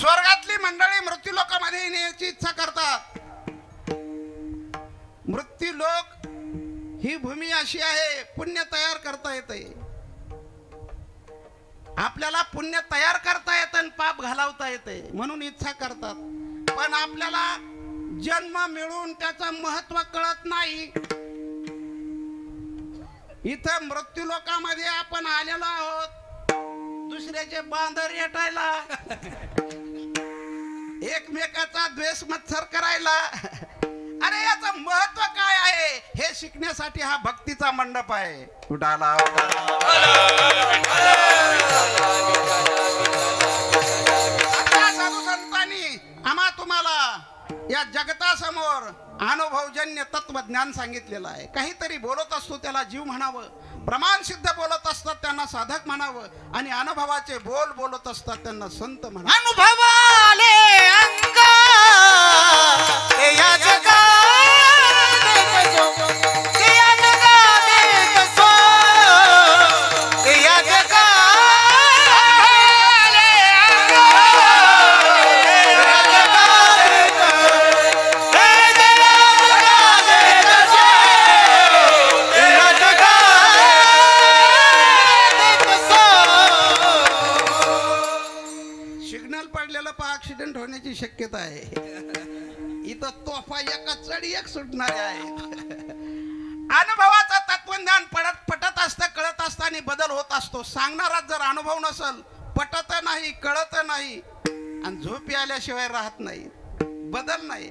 स्वर्गातली मंडळी मृत्यूलोकामध्ये येण्याची इच्छा करतात. मृत्यूलोक ही भूमी अशी आहे, पुण्य तयार करता येते. आपल्याला पुण्य तयार करता येतं आणि पाप घालवता येते, म्हणून इच्छा करतात. पण आपल्याला जन्म मिळून त्याचं महत्व कळत नाही. इथं मृत्यूलोकामध्ये आपण आलेलो आहोत दुसऱ्याचे बांधर रेटायला, एकमेकाचा द्वेष मत्सर करायला. अरे याचं महत्व काय आहे हे शिकण्यासाठी हा भक्तीचा मंडप आहे. उठाला साधू संतांनी आम्हा तुम्हाला या जगतासमोर अनुभवजन्य तत्वज्ञान सांगितलेलं आहे. काहीतरी बोलत असतो त्याला जीव म्हणावं, प्रमाण सिद्ध बोलत असतात त्यांना साधक म्हणावं, आणि अनुभवाचे बोल बोलत असतात त्यांना संत म्हणावं. अनुभवाले अंग ते या जगा होण्याची शक्यता आहे. इथं तोफा एका चढी एक सुटणारे आहे. अनुभवाचं तत्वज्ञान पटत असतं, कळत असतं आणि बदल होत असतो. सांगणारा जर अनुभव नसल, पटत नाही, कळत नाही आणि झोपी आल्याशिवाय राहत नाही, बदल नाही.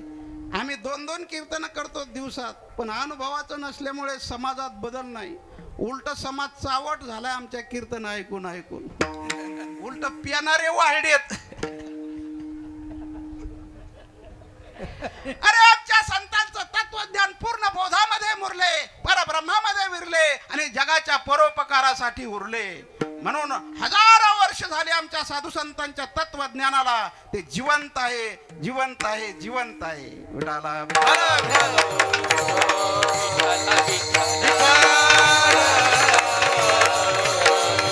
आम्ही 2-2 कीर्तन करतो दिवसात, पण अनुभवाचं नसल्यामुळे समाजात बदल नाही. उलट समाज चावट झालाय आमच्या कीर्तन ऐकून ऐकून. उलट पिणारे वाढलेत. अरे आमच्या संतांचं तत्वज्ञान पूर्ण बोधामध्ये मुरले, परब्रह्मामध्ये विरले आणि जगाच्या परोपकारासाठी उरले. म्हणून हजारो वर्ष झाले आमच्या साधू संतांच्या तत्वज्ञानाला ते जिवंत आहे, जिवंत आहे, जिवंत आहे. विठाला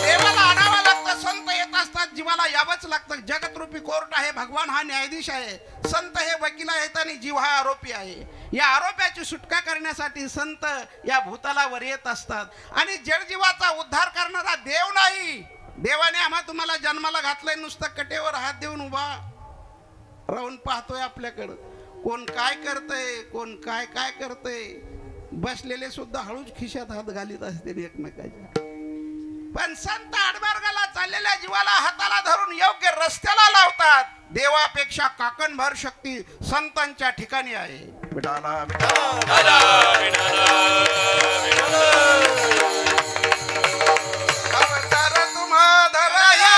देवाला आणावं लागतं, संत येत असतात, जीवाला यावंच लागतं. जगतरूपी कोर्ट आहे, भगवान हा न्यायाधीश आहे, संत हे वकील आहेत आणि जीव हा आरोपी आहे. या आरोप्याची सुटका करण्यासाठी संत या भूतालावर येत असतात. आणि जडजीवाचा उद्धार करणारा देव नाही. देवाने आम्हा तुम्हाला जन्माला घातलंय, नुसतं कटेवर हात देऊन उभा राहून पाहतोय आपल्याकडं. कोण काय करतंय, कोण काय काय करतंय. बसलेले सुद्धा हळूच खिशात हात घालीत असते एकमेकाच्या. पण संत आडमार्गाला चाललेल्या जीवाला हाताला धरून योग्य रस्त्याला लावतात. देवापेक्षा काकणभर शक्ती संतांच्या ठिकाणी आहे. विठाला विठाला अवतार तुम्हा धराया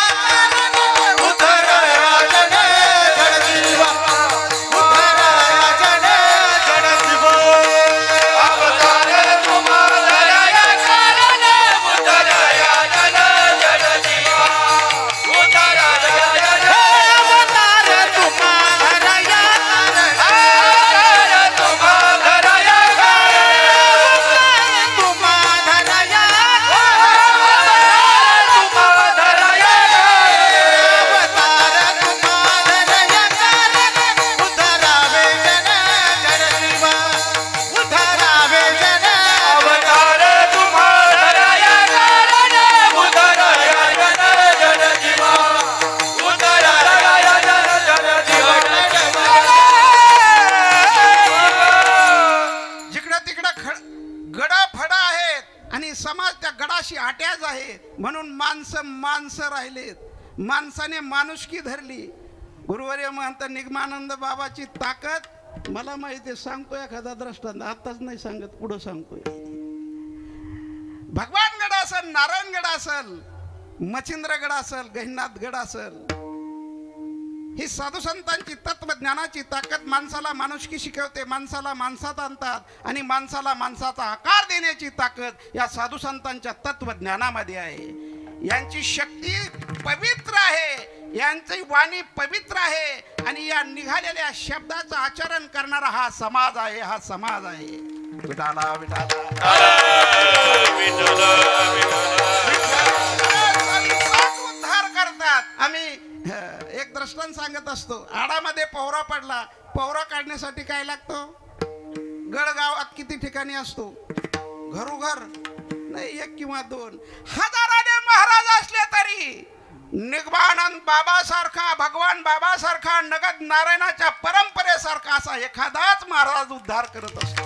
म्हणून माणसं राहिलेत. माणसाने माणुसकी धरली. गुरुवर्य महंत निगमानंद बाबाची ताकद मला माहिती. सांगतोय एखादा दृष्टांत, आताच नाही सांगत, पुढं सांगतोय. भगवानगड असल, नारायणगड असल, मच्छिंद्रगड असल, गहिनाथगड असल, ही साधू संतांची तत्वज्ञानाची ताकद माणसाला माणुसकी शिकवते, माणसाला माणसात आणतात आणि माणसाला माणसाचा आकार देण्याची ताकद या साधू संतांच्या तत्वज्ञानामध्ये आहे. यांची शक्ती पवित्र आहे, यांची वाणी पवित्र आहे आणि या निघालेल्या शब्दाचं आचरण करणारा हा समाज आहे, हा समाज आहे. विठाला विठाला उद्धार करतात. आम्ही एक दृष्टांत सांगत असतो. आडामध्ये पोहरा पडला. पोहरा काढण्यासाठी काय लागतो? गडगावात किती ठिकाणी असतो? घरोघर नाही, एक किंवा दोन. हजाराने महाराज असले तरी निगमानंद बाबासारखा, भगवान बाबासारखा, नगद नारायणाच्या परंपरेसारखा असा एखादाच महाराज उद्धार करत असतो.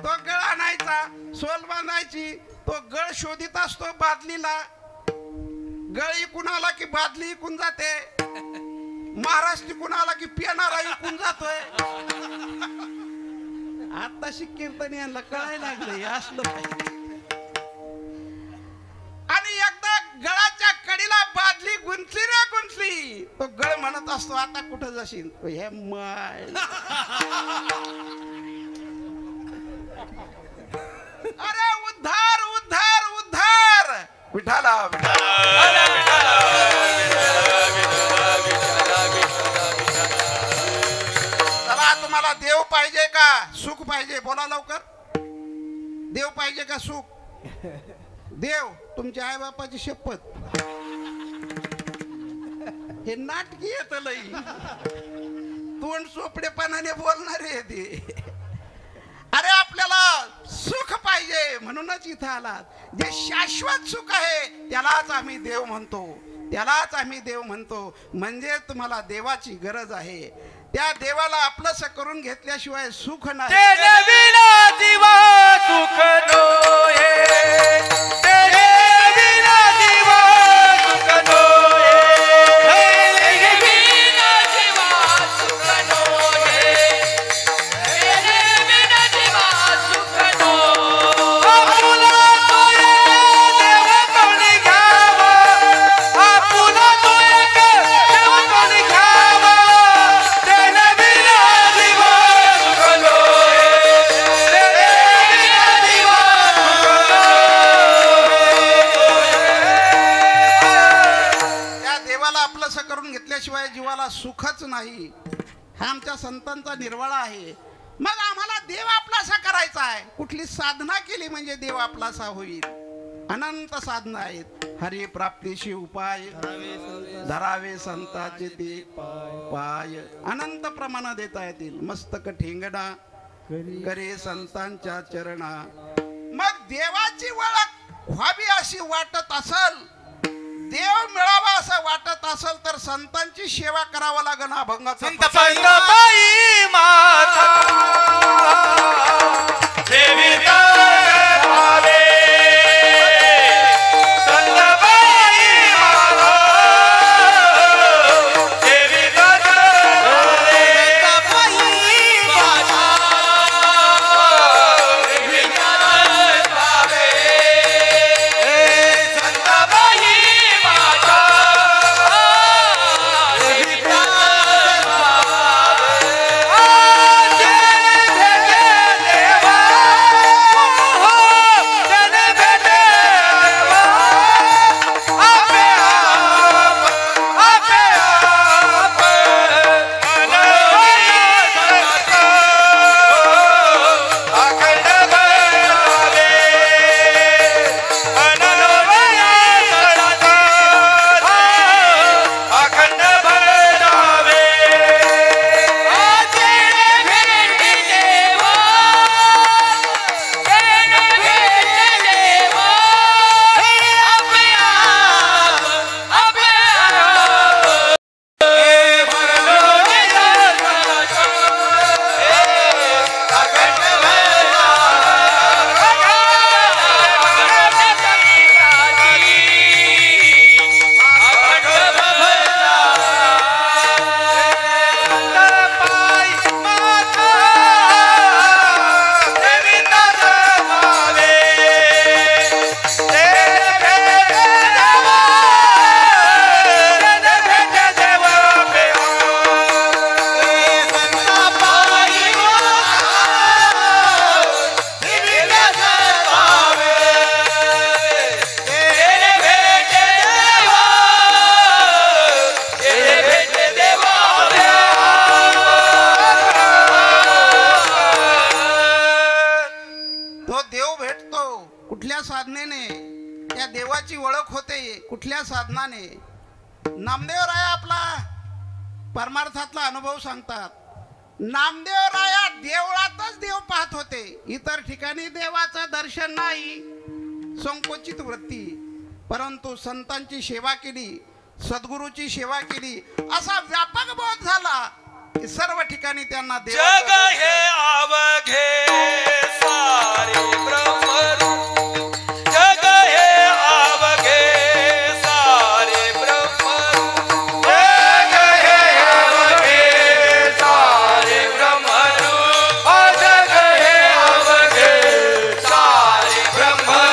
तो गळ आणायचा, सोल बांधायची, तो गळ शोधित असतो बादलीला. गळ इकून आला की बादली इकून जाते. महाराज तिकून आला की पिणारा इकून जातोय. आताशी कीर्तन यांना कळायला लागले असलं. आणि एकदा गळाच्या कडीला बादली गुंतली रे गुंतली. तो गळ म्हणत असतो, आता कुठं जाशील? हे माय अरे उद्धार उद्धार उद्धार. विठाला चला, तुम्हाला देव पाहिजे का सुख पाहिजे? बोला लवकर. देव पाहिजे का सुख? देव तुमच्या आई बापाची शपथ. हे नाटकी येत लई, तोंड चोपडेपणाने बोलणारे ते. अरे आपल्याला सुख पाहिजे म्हणूनच इथं आलात. जे शाश्वत सुख आहे त्यालाच आम्ही देव म्हणतो, त्यालाच आम्ही देव म्हणतो. म्हणजे तुम्हाला देवाची गरज आहे. त्या देवाला आपलंस करून घेतल्याशिवाय सुख नाही. शिवाय जीवाला सुखच नाही. हा आमच्या संतांचा निर्वाळा आहे. मग आम्हाला देव आपलासा करायचा आहे. कुठली साधना केली म्हणजे देव आपलासा होईल? अनंत साधना आहेत. हरी प्राप्तीशी उपाय धरावे संतांचे ते पाय. अनंत प्रमाणात देता येतील. मस्तक ठेंगणा करे संतांच्या चरणा. मग देवाची ओळख व्हावी अशी वाटत असल, देव मिळावा असं वाटत असेल तर संतांची सेवा करावं लागेल. अभंगाचा संतबाई माता देवी भावे. संतबाई माता देवी भावे. संतबाई माता देवी भावे. संतबाई कुठल्या साधनेने त्या देवाची ओळख होते, कुठल्या साधनाने नामदेवराय आपला परमार्थातला अनुभव सांगतात. नामदेवराया देवळातच देव पाहत होते, इतर ठिकाणी देवाचं दर्शन नाही, संकोचित वृत्ती. परंतु संतांची सेवा केली, सद्गुरूची सेवा केली, असा व्यापक बोध झाला की सर्व ठिकाणी त्यांना जग देवाचं हे अवघे सारे ब्रह्मरूप, जग हे अवघे सारे ब्रह्मरूप, जग हे अवघे सारे ब्रह्मरूप, जग हे अवघे सारे ब्रह्मरूप,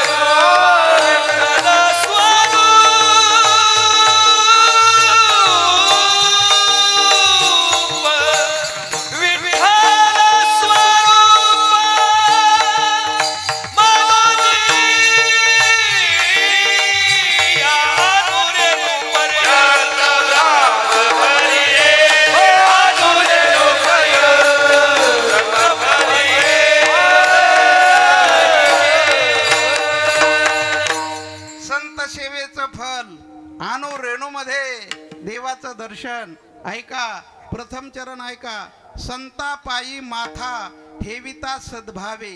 देवाचं दर्शन. ऐका, प्रथम चरण ऐका. संता पायी माथा ठेविता सद्भावे.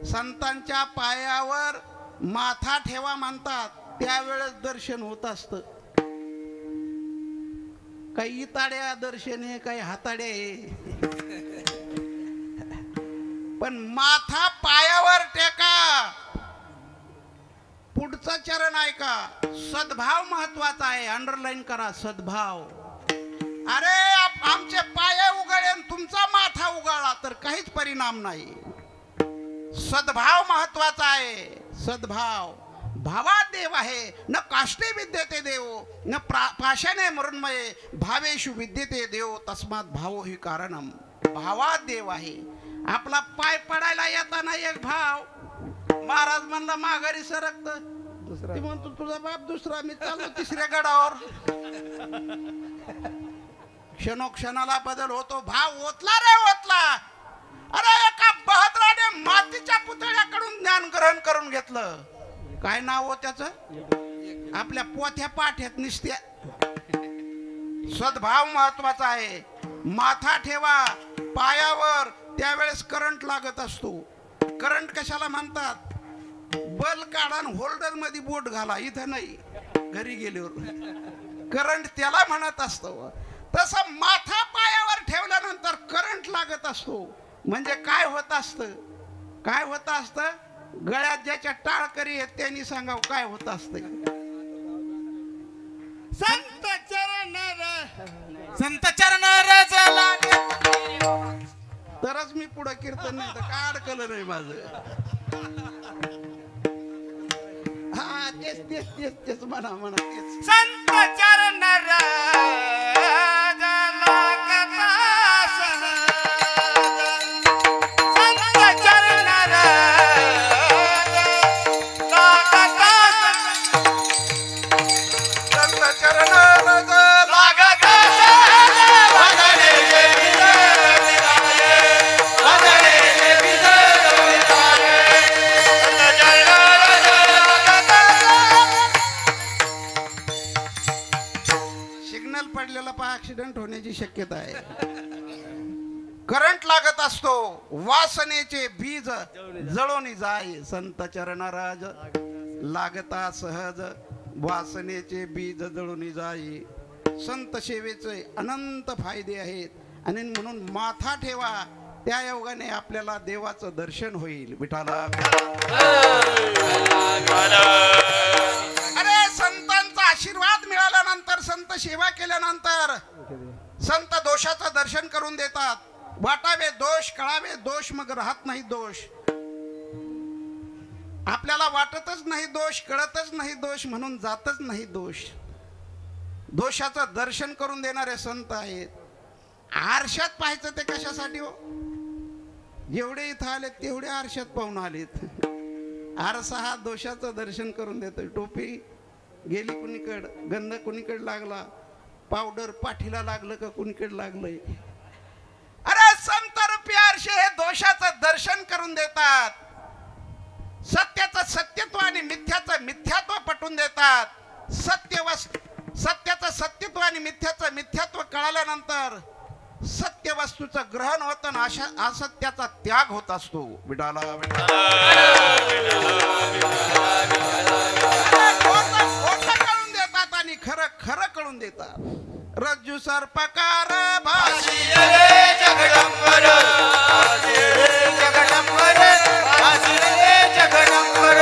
संतांच्या पायावर माथा ठेवा म्हणतात, त्यावेळेस दर्शन होत असतं. काही ताड्या दर्शन आहे, काही हाताड्या आहे, पण माथा पायावर टेका. पुढचं चरण ऐका. सद्भाव महत्वाचा आहे, अंडरलाईन करा. सद्भाव. अरे आमचे पाय उगाळे तुमचा माथा उगाळला तर काहीच परिणाम नाही. सद्भाव महत्वाचा आहे. सद्भाव. भावात देव आहे. न काष्टे विद्यते देव न पाशाने मृण्मये भावेषु विद्यते देव तस्मात भावो हि कारणम. भावात देव आहे. आपला पाय पडायला येताना एक भाव. महाराज म्हणला माघारी सरकत, ती म्हणतो तुझा बाप दुसरा, मी चाललो तिसऱ्या गडावर. क्षणोक्षणाला बदल होतो. भाव ओतला रे ओतला. अरे एका बहादराने मातीच्या पुतळ्याकडून ज्ञान ग्रहण करून घेतलं. काय नाव हो त्याचं? आपल्या पोथ्या पाठ्यात निसत्या. सद्भाव महत्वाचा आहे. माथा ठेवा पायावर, त्यावेळेस करंट लागत असतो. करंट कशाला म्हणतात? बल काढा होल्डर मध्ये बोट घाला, इथं नाही, घरी गेल्यावर. करंट त्याला म्हणत असतो. तसं माथा पायावर ठेवल्यानंतर करंट लागत असतो. म्हणजे काय होत असतं? काय होत असतं? गळ्यात ज्याच्या टाळकरी आहेत त्यांनी सांगावं काय होत असतं. संत चरण रजला, तरच मी पुढे कीर्तन, नाही तर काय अडकलं नाही माझं. हा तेच तेच तेच तेच म्हणा म्हणा तेच. संत चरण ऍक्सिडेंट होण्याची शक्यता आहे. करंट लागत असतो. वासनेचे बीज जळून जाय. संत चरणराज लागता सहज वासनेचे बीज जळून जाय. संत सेवेचे अनंत फायदे आहेत आणि म्हणून माथा ठेवा. त्या योगाने आपल्याला देवाचं दर्शन होईल. विठाला. अरे संतांचा आशीर्वाद मिळाल्यानंतर, संत सेवा केल्यानंतर संत दोषाचं दर्शन करून देतात. वाटावे दोष, कळावे दोष, मग राहत नाही दोष. आपल्याला वाटतच नाही दोष, कळतच नाही दोष, म्हणून जातच नाही दोष. दोषाचं दर्शन करून देणारे संत आहेत. आरशात पाहायचं ते कशासाठी हो? जेवढे इथं आले तेवढे आरशात पाहून आलेत. आरसा हा दोषाचं दर्शन करून देतो. टोपी गेली कुणीकड, गंध कुणीकड लागला, पावडर पाठीला लागलं का कुणीकड लागलंय. अरे संत रूपी आरशे हे दोषाचं दर्शन करून देतात. सत्याचं सत्यत्व आणि मिथ्याचं मिथ्यात्व पटवून देतात. सत्याचं सत्यत्व आणि मिथ्याचं मिथ्यात्व कळाल्यानंतर सत्य वस्तूचं ग्रहण होतं आणि असत्याचा त्याग होत असतो. विठाला खोटं कळून देतात आणि खरं खरं कळून देतात. रज्जू सर्पकार भासी जगदंबर जगदंबर जगदंबर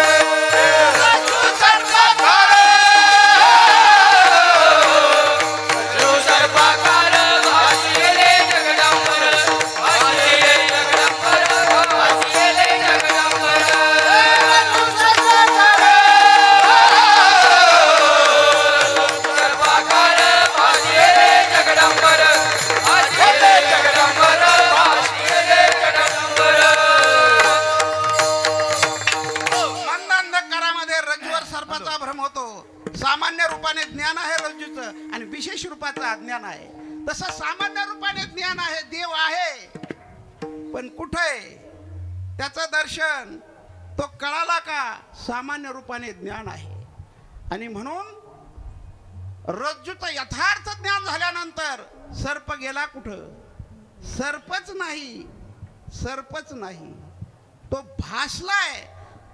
सामान्य रूपाने ज्ञान आहे रज्जूचं आणि विशेष रूपाचं अज्ञान आहे. तसं सामान्य रूपाने ज्ञान आहे, देव आहे, पण कुठे त्याचं दर्शन तो कळाला का? सामान्य रूपाने ज्ञान आहे. आणि म्हणून रज्जूचं यथार्थ ज्ञान झाल्यानंतर सर्प गेला कुठं? सर्पच नाही, सर्पच नाही, तो भासलाय.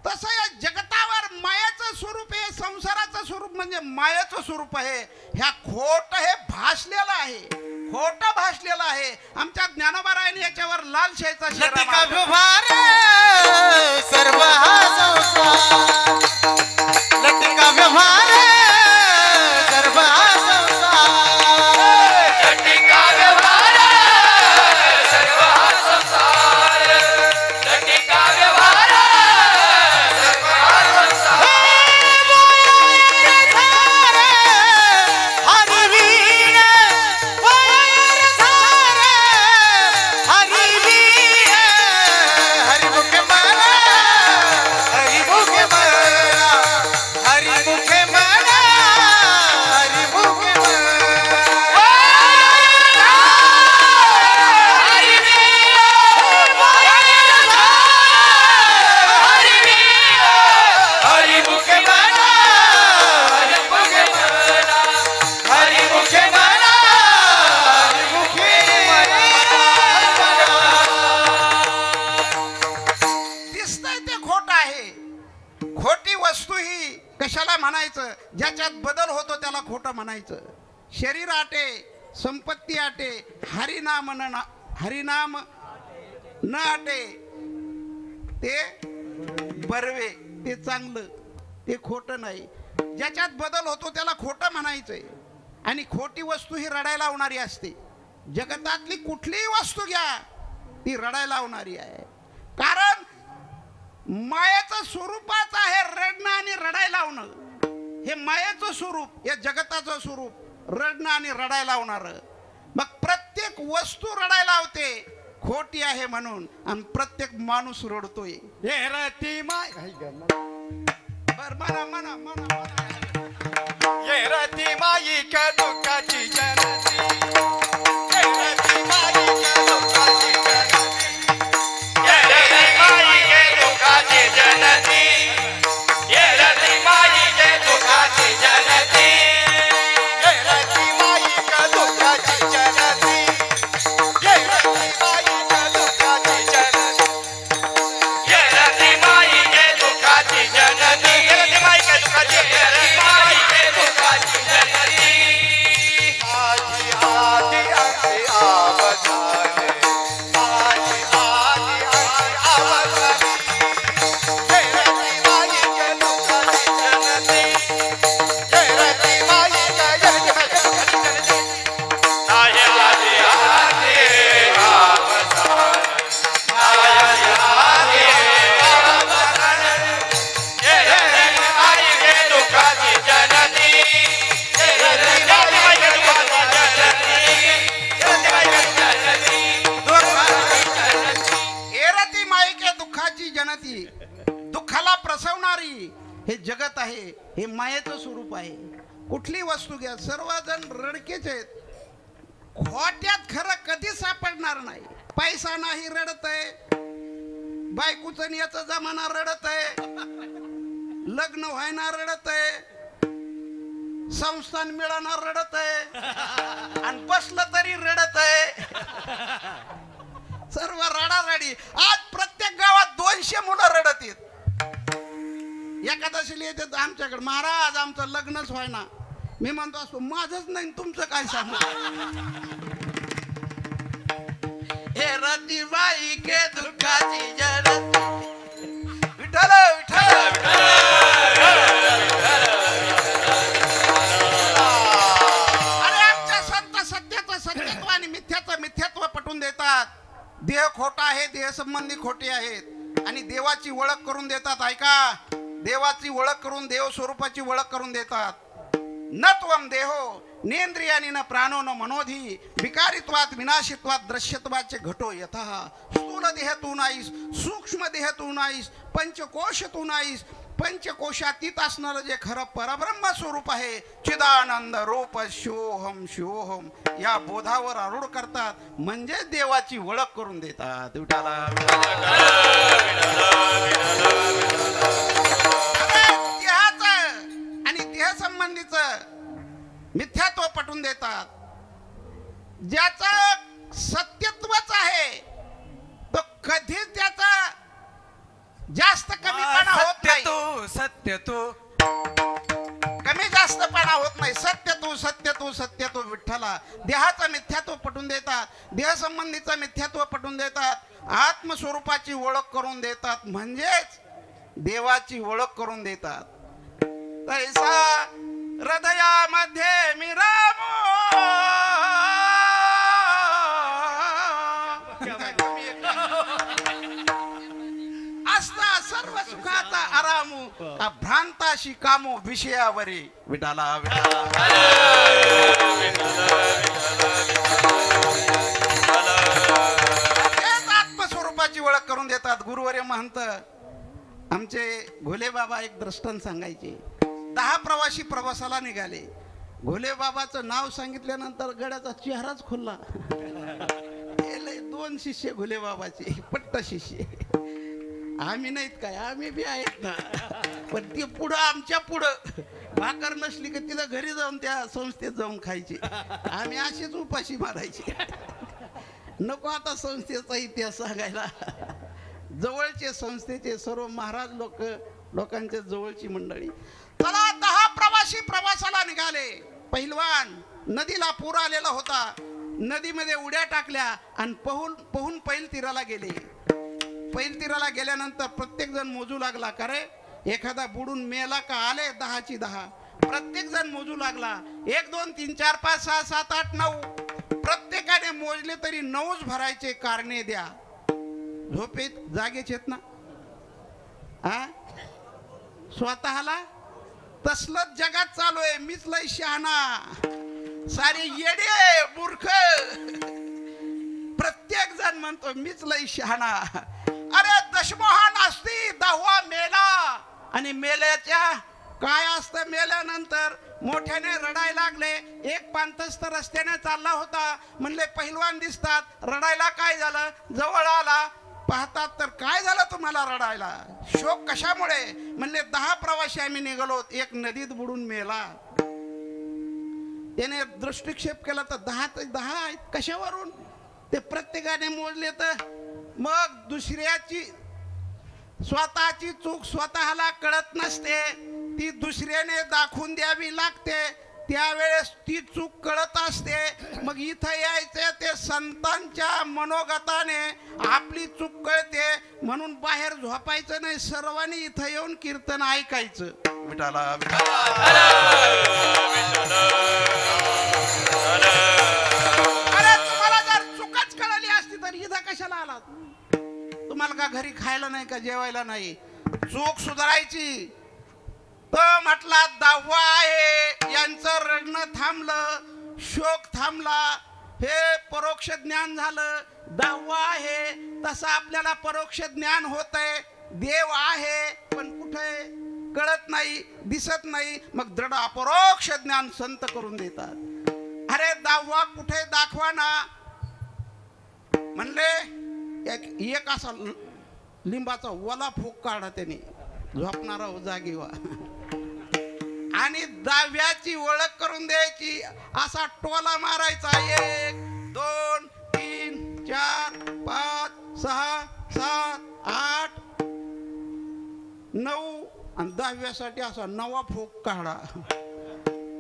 तसं या जगतावर मायाचं स्वरूप आहे, संसाराचं स्वरूप म्हणजे मायाचं स्वरूप आहे. ह्या खोट हे भासलेलं आहे, खोट भासलेलं आहे. आमच्या ज्ञानोबारायने याच्यावर लाल शाहीचा लटिका व्यवहार सर्व हा संसार लटिका व्यवहार सर्व हा संसार लटिका व्यवहार सर्व हा संसार लटिका व्यवहार ज्याच्यात बदल होतो त्याला खोटं म्हणायचं. शरीर आटे, संपत्ती आटे, हरिनाम न आटे ते बरवे, ते चांगलं, ते खोटं नाही. ज्याच्यात बदल होतो त्याला खोटं म्हणायचंय. आणि खोटी वस्तू ही रडायला लावणारी असते. जगतातली कुठलीही वस्तू घ्या ती रडायला लावणारी आहे. कारण मायाचं स्वरूपाच आहे रडणं आणि रडायला लावणं. हे मायाचं स्वरूप, हे जगताचं स्वरूप रडणं आणि रडायला लावणार. मग प्रत्येक वस्तू रडायला लावते खोटी आहे म्हणून, आणि प्रत्येक माणूस रडतोय. हे रती माय बर म्हणा म्हणा म्हणा ये रती माई का दुःखाची जनती ये रती माई का दुःखाची जनती ये रती माई के दुःखाची जनती ये रती माई के दुःखाची जनती ये रती माई का दुःखाची जनती ये रती माई का दुःखाची जनती ये रती माई के दुःखाची जनती ये रती माई के दुःखाची दुःखाला प्रसवणारी हे जगत आहे, हे मायेचं स्वरूप आहे. कुठली वस्तू घ्या सर्वजण रडकेच आहेत. खोट्यात खरं कधी सापडणार नाही. पैसा नाही रडत आहे, बायकोचं याचा जमाना रडत आहे, लग्न व्हायना रडत आहे, संस्थान मिळणार रडत आहे आणि बसलं तरी रडत आहे. सर्व रडारडी. आज प्रत्येक गावात 200 मुलं रडत आहेत. एकादशीला येतात आमच्याकडे, महाराज आमचं लग्नच व्हायना. मी म्हणतो असतो माझंच नाही तुमचं काय सांगू. हे रतीबाई के दुःखाची जरती. विठ्ठल विठ्ठल. अरे आमच्या संत सत्याचं सत्यत्व आणि मिथ्याचं मिथ्यात्व पटवून देतात. देह खोटा आहे, देह संबंधी खोटे आहेत आणि देवाची ओळख करून देतात. ऐका, देवाची ओळख करून, देव स्वरूपाची ओळख करून देतात. न त्वम देहो नेंद्रियानी न प्राणो न मनोधी विकारित्वात विनाशित्वात दृश्यत्वाचे घटो यथा. स्थूल देह तू नाहीस, सूक्ष्म देह तू नाहीस, पंचकोश तू नाहीस. पंचकोशातीत असणारं जे खरं परब्रह्म स्वरूप आहे, चिदानंद रूप शिवोहम शिवोहम, या बोधावर आरूढ करतात. म्हणजे देवाची ओळख करून देतात. देहाचं आणि देह संबंधीचं मिथ्यात्व पटवून देतात. ज्याचं सत्यत्वच आहे तो कधीच त्याचा जास्त कमीपणा होत नाही. सत्य तू कमी जास्तपणा होत नाही. सत्य तू सत्य तू सत्य तू विठ्ठला. देहाचं मिथ्यात्व पटवून देतात, देह संबंधीचं मिथ्यात्व पटवून देतात, आत्मस्वरूपाची ओळख करून देतात. म्हणजेच देवाची ओळख करून देतात. तैसा हृदयामध्ये मी रामो असता सर्व सुखाचा आरामू भ्रांताशी कामो विषयावरी. विठाला आत्मस्वरूपाची ओळख करून देतात. गुरुवर्य महंत आमचे घोले बाबा एक दृष्टांत सांगायचे. 10 प्रवासी प्रवासाला निघाले. घोले बाबाचं नाव सांगितल्यानंतर गड्याचा चेहराच खुलला. 2 शिष्य घोले बाबाचे, पट्ट शिष्य. आम्ही नाहीत काय, आम्ही बी आहेत ना, पण ते पुढं आमच्या पुढं भाकर नसली की तिला घरी जाऊन त्या संस्थेत जाऊन खायची. आम्ही असेच उपाशी मारायचे. नको आता संस्थेचा इतिहास सांगायला. जवळचे संस्थेचे सर्व महाराज लोकांच्या जवळची मंडळी. चला 10 प्रवासी प्रवासाला निघाले. पहिलवान, नदीला पूर आलेला होता. नदीमध्ये उड्या टाकल्या आणि पोहून पैल तीराला गेले. पैल तीराला गेल्यानंतर प्रत्येक जण मोजू लागला, का रे एखादा बुडून मेला का आले 10ची 10. प्रत्येक जण मोजू लागला. 1 2 3 4 5 6 7 8 9. प्रत्येकाने मोजले तरी 9च भरायचे. कारणे द्या. झोपेत जागेच येत ना, स्वतःला तसलंच जगात चालू आहे. मीच लय शहाणा, सारे येडे मूर्ख. प्रत्येक जण म्हणतो मीच लय शहाणा. अरे दशमोहा नास्ती, 10वा मेला. आणि मेल्याच्या काय असतं, मेल्यानंतर मोठ्याने रडायला लागले. एक पांथस्थ रस्त्याने चालला होता. म्हणले पहिलवान दिसतात, रडायला काय झालं. जवळ आला, पाहतात तर काय झालं तुम्हाला रडायला, शोक कशामुळे. म्हणले 10 प्रवासी आम्ही निघालो, एक नदीत बुडून मेला. त्याने दृष्टिक्षेप केला तर 10 ते 10 आहेत. कशावरून ते प्रत्येकाने मोजले तर मग दुसऱ्याची स्वतःची चूक स्वतःला कळत नसते, ती दुसऱ्याने दाखवून द्यावी लागते. त्यावेळेस ती चूक कळत असते. मग इथं यायचे ते संतांच्या मनोगताने आपली चूक कळते म्हणून बाहेर झोपायचं नाही. सर्वांनी इथं येऊन कीर्तन ऐकायचं. विठाला अरे तुम्हाला जर चूकच कळली असती तर इथं कशाला आलात. तुम्हाला का घरी खायला नाही का, जेवायला नाही. चूक सुधारायची. तो म्हटला 10वा आहे. यांचं रडणं थांबलं, शोक थांबला, हे परोक्ष ज्ञान झालं. 10वा आहे. तसं आपल्याला परोक्ष ज्ञान होतंय. देव आहे पण कुठे कळत नाही, दिसत नाही. मग दृढ अपरोक्ष ज्ञान संत करून देतात. अरे 10वा कुठे दाखवा ना. म्हणले एक असा लिंबाचा वला फूक काढा त्याने, झोपणारा जागी व्हा. आणि दहाव्याची ओळख करून द्यायची. असा टोला मारायचा. 1 2 3 4 5 6 7 8 9 आणि 10व्यासाठी असा नवा फोक काढा.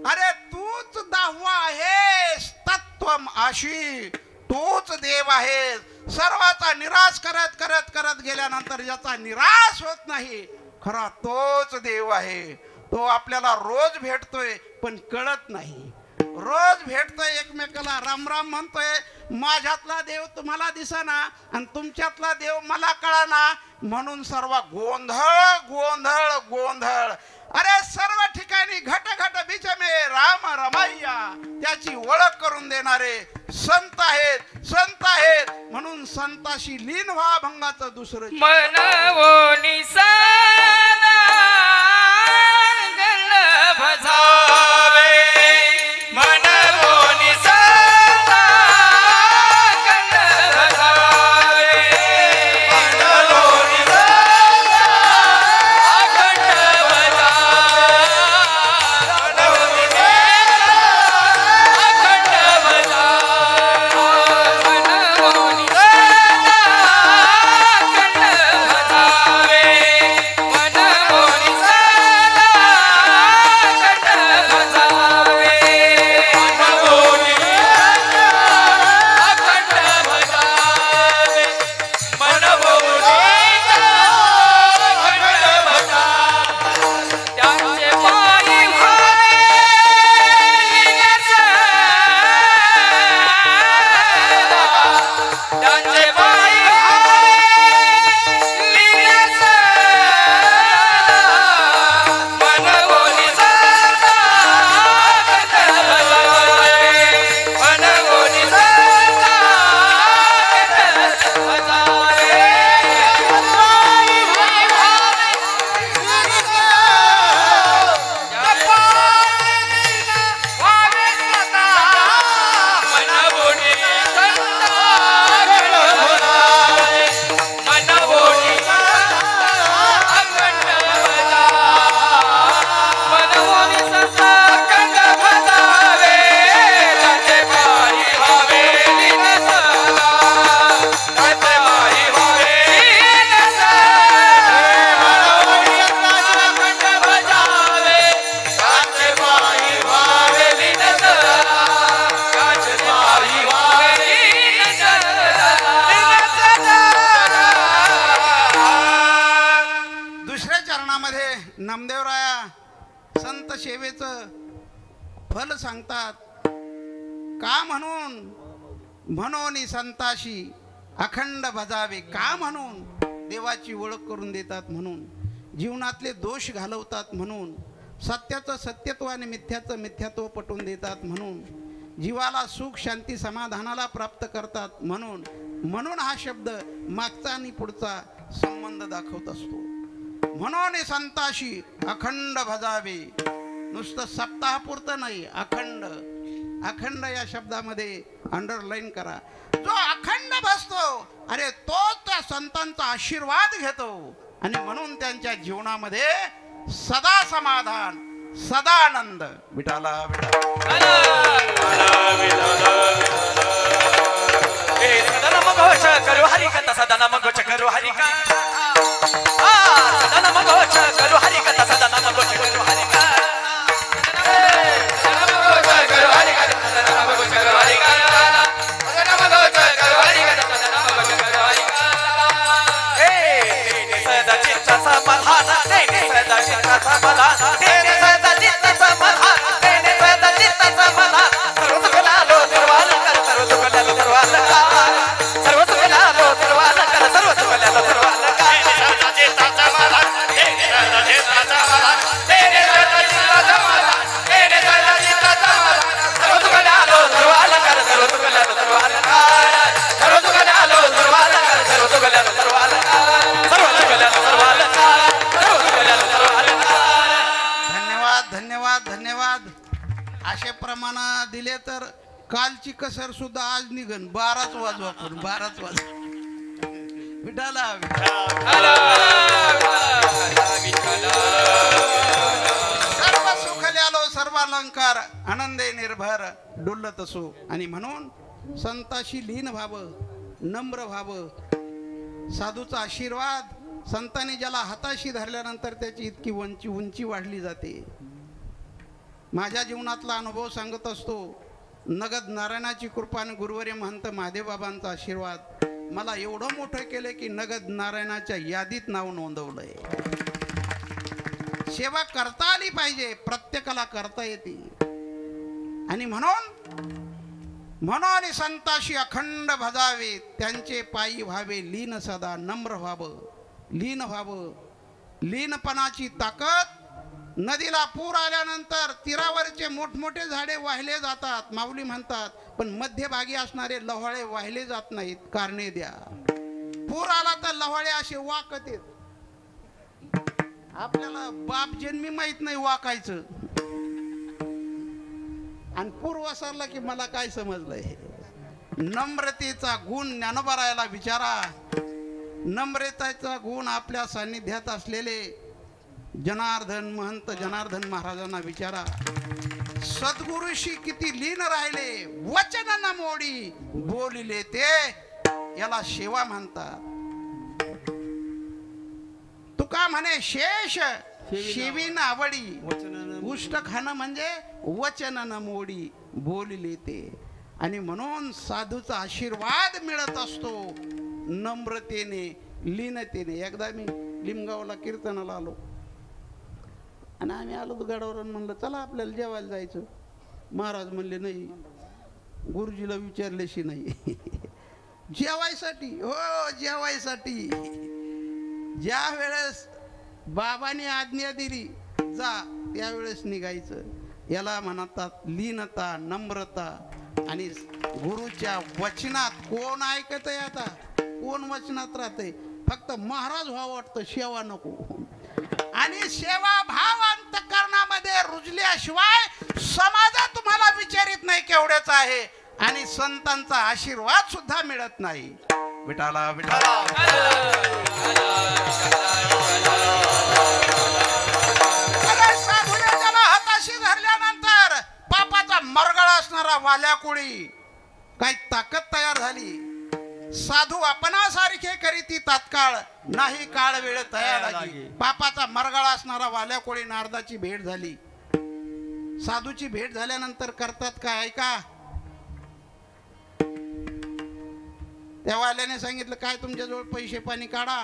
अरे तूच 10वा आहेस. तत्वम आशी तूच देव आहेस. सर्वाचा निराश करत करत करत गेल्यानंतर ज्याचा निराश होत नाही खरा तोच देव आहे. तो आपल्याला रोज भेटतोय पण कळत नाही. रोज भेटतोय एकमेकाला राम राम म्हणतोय. माझ्यातला देव तुम्हाला दिसेना आणि तुमच्यातला देव मला कळना म्हणून सर्व गोंधळ गोंधळ गोंधळ. अरे सर्व ठिकाणी घट घट बीच में राम रमैया. त्याची ओळख करून देणारे संत आहेत. संत आहेत म्हणून संताशी लीन व्हा. भंगाचं दुसरं मनवोनी सदा गल भजावे. मनवोनी सदा गल भजावे. मनवोनी सदा अखंड भजावे. मनवोनी सदा अखंड भजावे. मनवोनी सदा अखंड भजावे. मनवोनी सदा अखंड भजावे. मनवोनी अखंड भजावे. मनवोनी अखंड भजावे. त्यांचे पायी व्हावे विनसदा. त्यांचे पायी व्हावे विनसदा. मनवोनी सदा अखंड भजावे. मनवोनी सदा अखंड भजावे. मनवोनी सदा अखंड भजावे. मनवोनी सदा अखंड भजावे. मनवोनी सदा अखंड भजावे. त्याचे पायी व्हावे विनसदा. त्याचे पायी व्हावे विनसदा. मनवोनी सदा अखंड भजावे. त्याचे पायी व्हावे विनसदा. त्याचे पायी व्हावे विनसदा. दुसऱ्या चरणामध्ये नामदेवराया संत सेवेचं फल सांगतात. का म्हणून म्हणून संताशी अखंड भजावे. का म्हणून देवाची ओळख करून देतात. म्हणून जीवनातले दोष घालवतात. म्हणून सत्याचं सत्यत्व आणि मिथ्याचं मिथ्यात्व पटवून देतात. म्हणून जीवाला सुख शांती समाधानाला प्राप्त करतात. म्हणून म्हणून हा शब्द मागचा आणि पुढचा संबंध दाखवत असतो. म्हणून संताशी अखंड भजावे. नुसतं सप्ताहापुरतं नाही. अखंड. अखंड या शब्दामध्ये अंडरलाईन करा. जो अखंड बसतो अरे तोच त्या संतांचा आशीर्वाद घेतो आणि म्हणून त्यांच्या जीवनामध्ये सदा समाधान सदा आनंद. विठाला विठाला. सदनम घोष करू हरिकथा. सदनम घोष करू हरिका. सदनम घोष करू हरिकथा. सदनम घोष करू हरिका. सदनम घोष करू हरिकथा. सदनम घोष करू हरिका. सदनम घोष करू हरिकथा. सदनम घोष करू हरिका. तेने सदा चित्त समाधान. तेने सदा चित्त समाधान. तेने सदा चित्त समाधान. तेने सदा चित्त समाधान. सर्व सुखलालो सर्वाल कर. सर्व सुखलालो सर्वाल कर. सर्व सुखलालो सर्वाल कर. सर्व सुखलालो सर्वाल कर. तेने सदा चित्त समाधान. तेने सदा चित्त समाधान. तेने सदा चित्त समाधान. तेने सदा चित्त समाधान. सर्व सुखलालो सर्वाल कर. सर्व सुखलालो सर्वाल कर. सर्व सुखलालो सर्वाल कर. सर्व सुखलालो सर्वाल कर. सर्व सुखलालो सर्वाल कर. सर्व सुखलालो सर्वाल कर. धन्यवाद धन्यवाद धन्यवाद. असे प्रमाण दिले तर कालची कसर सुद्धा आज निघन. 12च वाजू आपण. 12च वाजू. विठाला सर्व सुख सर्वालंकार आनंदे निर्भर डुलत असो. आणि म्हणून संताशी लीन व्हावं, नम्र व्हावं. साधूचा आशीर्वाद, संतांनी ज्याला हाताशी धरल्यानंतर त्याची इतकी उंची वाढली जाते. माझ्या जीवनातला अनुभव सांगत असतो. नगद नारायणाची कृपा आणि गुरुवर्य महंत महादेवबाबांचा आशीर्वाद मला एवढं मोठं केलं की नगद नारायणाच्या यादीत नाव नोंदवलंय. सेवा करता आली पाहिजे, प्रत्येकाला करता येते. आणि म्हणून संताशी अखंड भजावे, त्यांचे पायी व्हावे लीन, सदा नम्र व्हावं, लीन व्हावं. लीनपणाची ताकद. नदीला पूर आल्यानंतर तीरावरचे मोठमोठे झाडे वाहिले जातात, माऊली म्हणतात, पण मध्यभागी असणारे लव्हाळे वाहिले जात नाहीत. कारणे द्या. पूर आला तर लव्हाळे असे वाकत येत. आपल्याला बाप जन्मी माहित नाही वाकायचं, आणि पूर वसरला की मला काय समजलंय. नम्रतेचा गुण ज्ञानोबारायाला विचारा. नम्रतेचा गुण आपल्या सान्निध्यात असलेले जनार्दन महंत जनार्दन महाराजांना विचारा. सद्गुरूशी किती लीन राहिले, वचन न मोडी बोलिले ते, याला सेवा म्हणतात. तुका म्हणे शेष शिवीन आवडी, उष्ट खाणं म्हणजे वचन न मोडी बोलिले ते. आणि म्हणून साधूचा आशीर्वाद मिळत असतो नम्रतेने, लीनतेने. एकदा मी लिमगावला कीर्तनाला आलो आणि आम्ही आलो तर गडावर म्हणलं चला आपल्याला जेवायला जायचं. महाराज म्हणले नाही, गुरुजीला विचारल्याशी नाही. जेवायसाठी, हो जेवायसाठी. ज्या वेळेस बाबांनी आज्ञा दिली जा, त्यावेळेस निघायचं. याला म्हणतात लीनता, नम्रता. आणि गुरुच्या वचनात कोण ऐकत आहे, आता कोण वचनात राहते. फक्त महाराज व्हावं वाटतं, सेवा नको. आणि सेवा भाव अंतःकरणामध्ये रुजल्याशिवाय समाज तुम्हाला विचारित नाही केवढ्याच आहे, आणि संतांचा आशीर्वाद सुद्धा मिळत नाही. विठाला विठाला. साधूने ज्याला हाताशी धरल्यानंतर पापाचा मरगळा असणारा वाल्याकुळी काही ताकद तयार झाली. साधू आपणासारखे करीती तात्काळ, नाही काळ वेळ तयार लागी. पापाचा मरगळा असणारा वाल्याकोळी नारदाची भेट झाली. साधूची भेट झाल्यानंतर करतात काय ऐका. त्या वाल्याने सांगितलं काय तुमच्याजवळ पैसे पाणी काढा.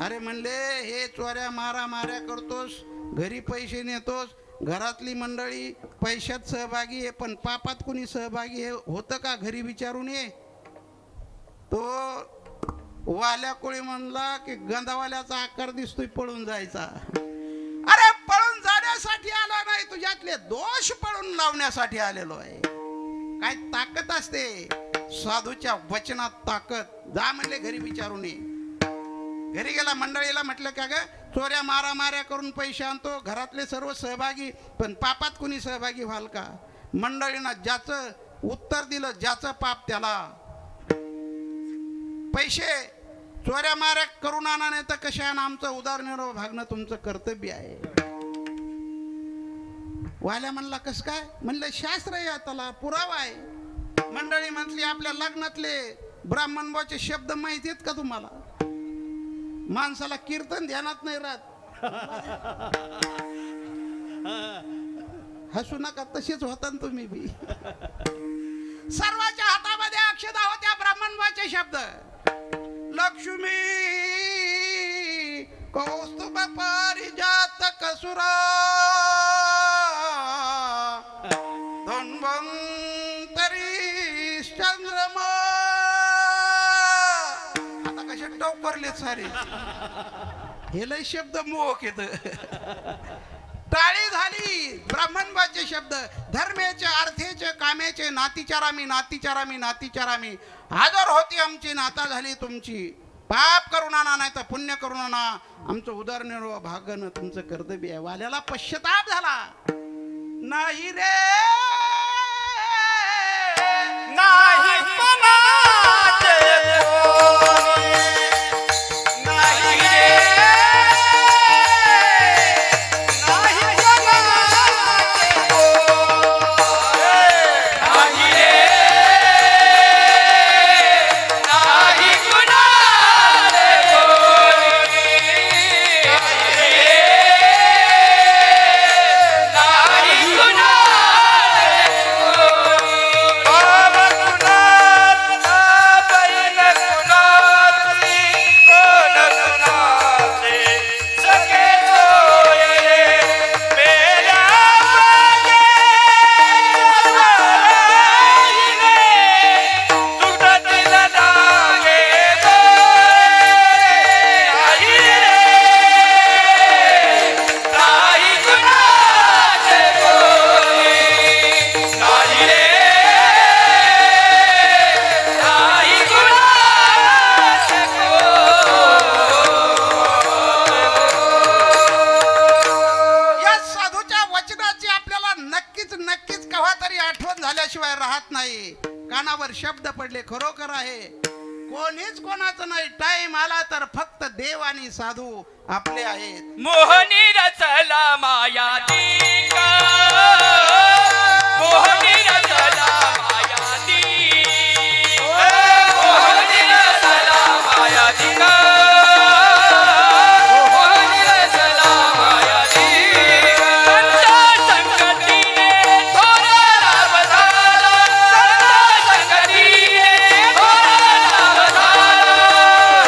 अरे म्हणले हे चोऱ्या माऱ्या करतोस, घरी पैसे नेतोस, घरातली मंडळी पैशात सहभागी आहे, पण पापात कुणी सहभागी होतं का घरी विचारून ये. तो वाल्या कोळी म्हणला की गंधावाल्याचा आकार दिसतोय, पळून जायचा. अरे पळून जाण्यासाठी आला नाही, तुझ्यातले दोष पळून लावण्यासाठी आलेलो आहे. काय ताकद असते साधूच्या वचनात, ताकद. जा म्हणले घरी विचारून ये. घरी गेला, मंडळीला म्हटलं का ग चोऱ्या माऱ्या करून पैसे आणतो, घरातले सर्व सहभागी, पण पापात कुणी सहभागी व्हाल का. मंडळीनं ज्याचं उत्तर दिलं, ज्याचं पाप त्याला. पैसे चोऱ्या माऱ्या करून आणा, नाही तर कशाने आमचं उदारनिर्वाह भागणं तुमचं कर्तव्य आहे. वाल्या म्हणला कस काय. म्हणलं शास्त्र आहे, त्याला पुरावा आहे. मंडळी म्हटली आपल्या लग्नातले ब्राह्मणबाचे शब्द माहिती आहेत का तुम्हाला. माणसाला कीर्तन ध्यानात नाही राहत. हसू नका, तसेच होता तुम्ही बी. सर्वांच्या हातामध्ये अक्षता होत्या ब्राह्मणबाचे शब्द. लक्ष्मी कौस्तुभ पारिजात कसुरा धन्वंतरी चंद्रमा. आता कसे टवकरले सारे, हे लय शब्द मोहक येत. टाळी झाली ब्राह्मणबाचे शब्द. धर्मेचे, अर्थेचे, कामेचे, नातीचारामी नातीचारामी नातीचारामी. हजर होती आमची, नाता झाली तुमची. पाप करून आणा नाही तर पुण्य करून आणा, आमचं उदरनिर्वाह भागणं तुमचं कर्तव्य आहे. वाल्याला पश्चाताप झाला. नाही रे नाही कोणाचे कोणी, नाही रे नाही कोणाचे कानावर शब्द पडले, खरोखर आहे. कोणीच कोणाचं नाही. टाइम आला तर फक्त देव आणि साधू आपले आहेत. मोहनी रचला माया दिका, मोहनी रचला माया दी, मोहनी रचला माया दिका, मोहनी रचला माया दिका. संगतीने थोरा लाभ झाला, संगतीने थोरा लाभ झाला.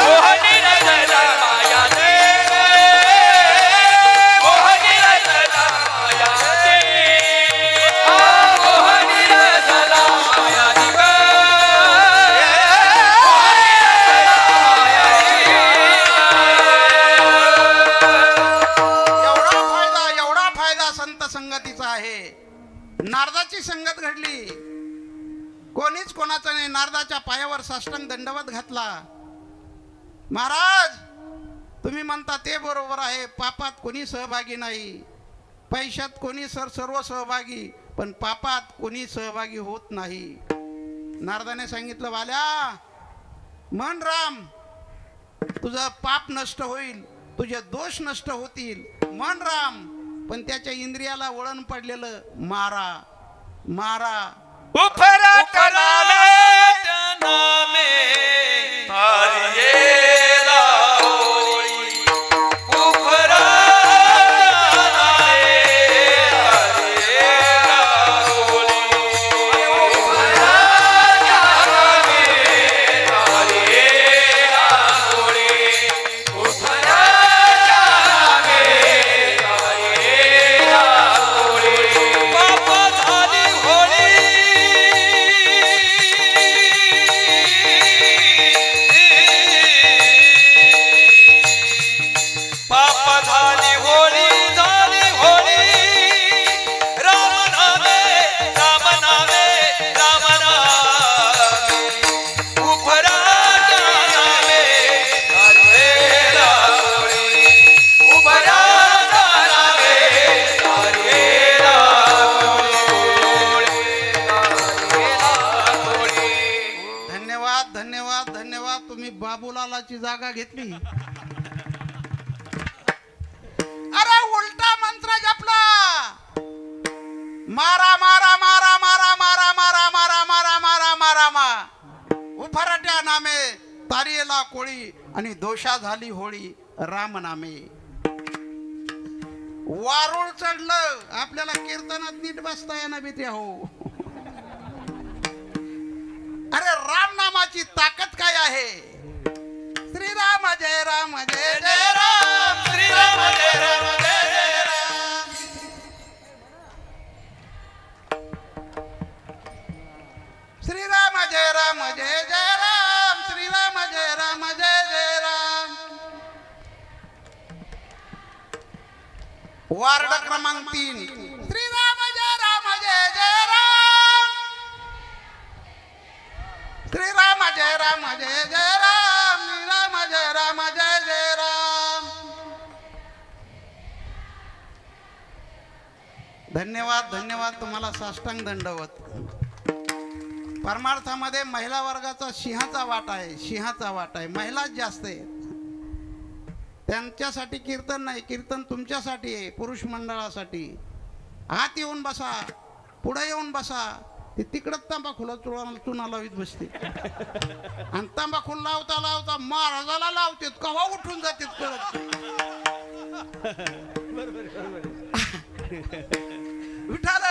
मोहनी रचला माया दी, मोहनी रचला माया दी, मोहनी रचला माया दिका, एवढा फायदा संत संगतीचा आहे. नारदाची संगत घडली. कोणीच कोणाचं नाही. नारदाच्या पायावर साष्टांग दंडवत घातला. महाराज, तुम्ही म्हणता ते बरोबर आहे. पापात कोणी सहभागी नाही, पैशात कोणी सर्व सहभागी, पण पापात कोणी सहभागी होत नाही. नारदाने सांगितलं, वाल्या म्हण राम, तुझं पाप नष्ट होईल, तुझे दोष नष्ट होतील. म्हण राम, पण त्याच्या इंद्रियाला वळण पडलेलं मारा मारा. उपरात नामे हरियेला होळी, उपरात हरियेला होळी, उपरात हरियेला होळी, उपरात हरियेला होळी. बापा झाली होळी, पाप झाली होळी, झाली होळी. राम नामे, राम नामे, राम नामे, उपरात नामे हरियेला होळी, उपरात नामे हरियेला होळी, हरियेला होळी. धन्यवाद धन्यवाद धन्यवाद. तुम्ही बाबूलालाची जागा घेतली. अरे उलटा मंत्र जपला. मारा मारा मारा मारा मारा मारा मारा मारा मारा मारा मा. उफराट्या नामे तारियेला कोळी आणि दोषा झाली होळी राम नामे. वारुळ चढलं. आपल्याला कीर्तनात नीट बसता येणार बित्या हो. अरे राम नामाची ताकद काय आहे. श्रीराम जय राम जय जय राम, श्रीराम जय राम जय जय राम. श्रीराम जय राम जय जय राम, श्रीराम जय राम जय जय राम. वार्ड क्रमांक 3. श्रीराम जय राम जय जय राम, श्रीराम जय राम जय जय राम, श्रीराम जय राम जय जय राम. धन्यवाद धन्यवाद. तुम्हाला साष्टांग दंडवत. परमार्थामध्ये महिला वर्गाचा सिंहाचा वाटा आहे. सिंहाचा वाटा आहे. महिलाच जास्त आहेत. त्यांच्यासाठी कीर्तन नाही, कीर्तन तुमच्यासाठी आहे, पुरुष मंडळासाठी. आत येऊन बसा, पुढे येऊन बसा. ते तिकडच तांबाखुला चुना लावीत बसते. आणि तांबाखुल लावता लावता महाराजाला लावतेत, कवा उठून जातात परत. विठाल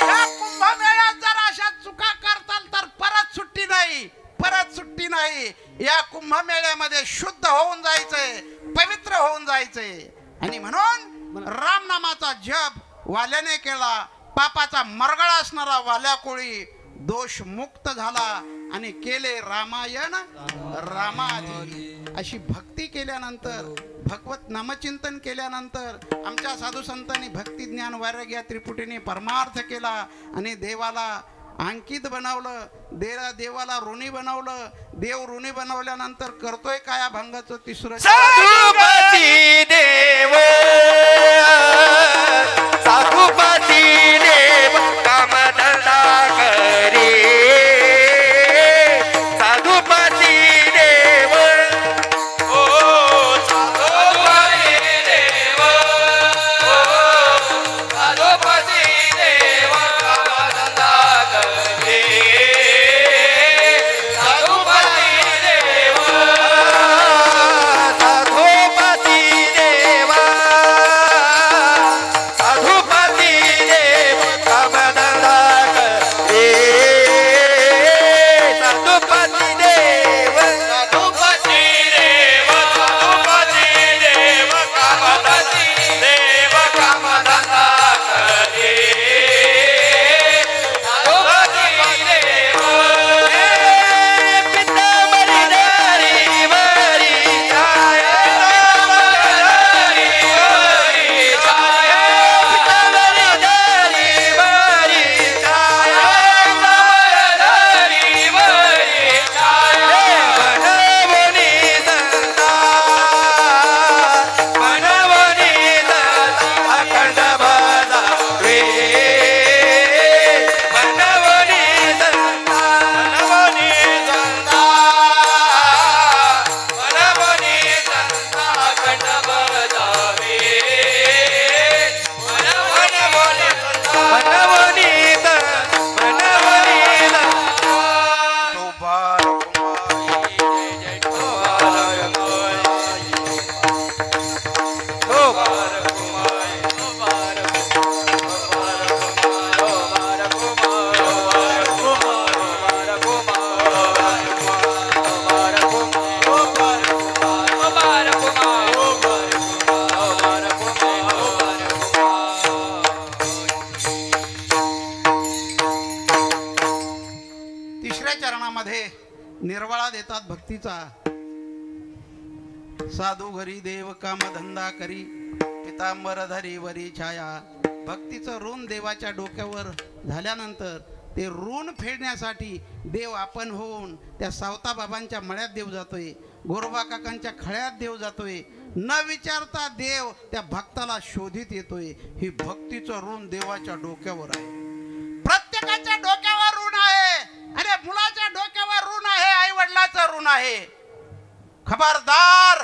ह्या कुंभमेळ्यात जर अशा चुका करताल तर परत सुट्टी नाही, परत सुट्टी नाही. या कुंभमेळ्यामध्ये शुद्ध होऊन जायचंय, पवित्र होऊन जायचंय. आणि म्हणून राम नामाचा जप वाल्याने केला. पापाचा मरगळा असणारा वाल्या कोळी दोष मुक्त झाला आणि केले रामायण रामाधी. अशी भक्ती केल्यानंतर, भगवत नामचिंतन केल्यानंतर आमच्या साधू संतांनी भक्ती ज्ञान वैराग्य त्रिपुटीने परमार्थ केला आणि देवाला अंकित बनवलं. देवाला ऋणी बनवलं. देव ऋणी बनवल्यानंतर करतोय काय भंगाचं तिसरं. साधुपती देव, साधु अंतःकरणामध्ये निर्वाळा देतात भक्तीचा. साधू घरी देव काम धंदा करी, पितांबर धरी वरी छाया. भक्तीचं ऋण देवाच्या डोक्यावर झाल्यानंतर ते ऋण फेडण्यासाठी देव आपण होऊन त्या सावता बाबांच्या मळ्यात देव जातोय, गोरोबा काकांच्या खळ्यात देव जातोय. न विचारता देव त्या भक्ताला शोधित येतोय. ही भक्तीचं ऋण देवाच्या डोक्यावर आहे. प्रत्येकाच्या डोक्यावर ऋण आहे. अरे मुलाच्या डोक्यावर ऋण आहे, आई वडिलाचं ऋण आहे. खबरदार,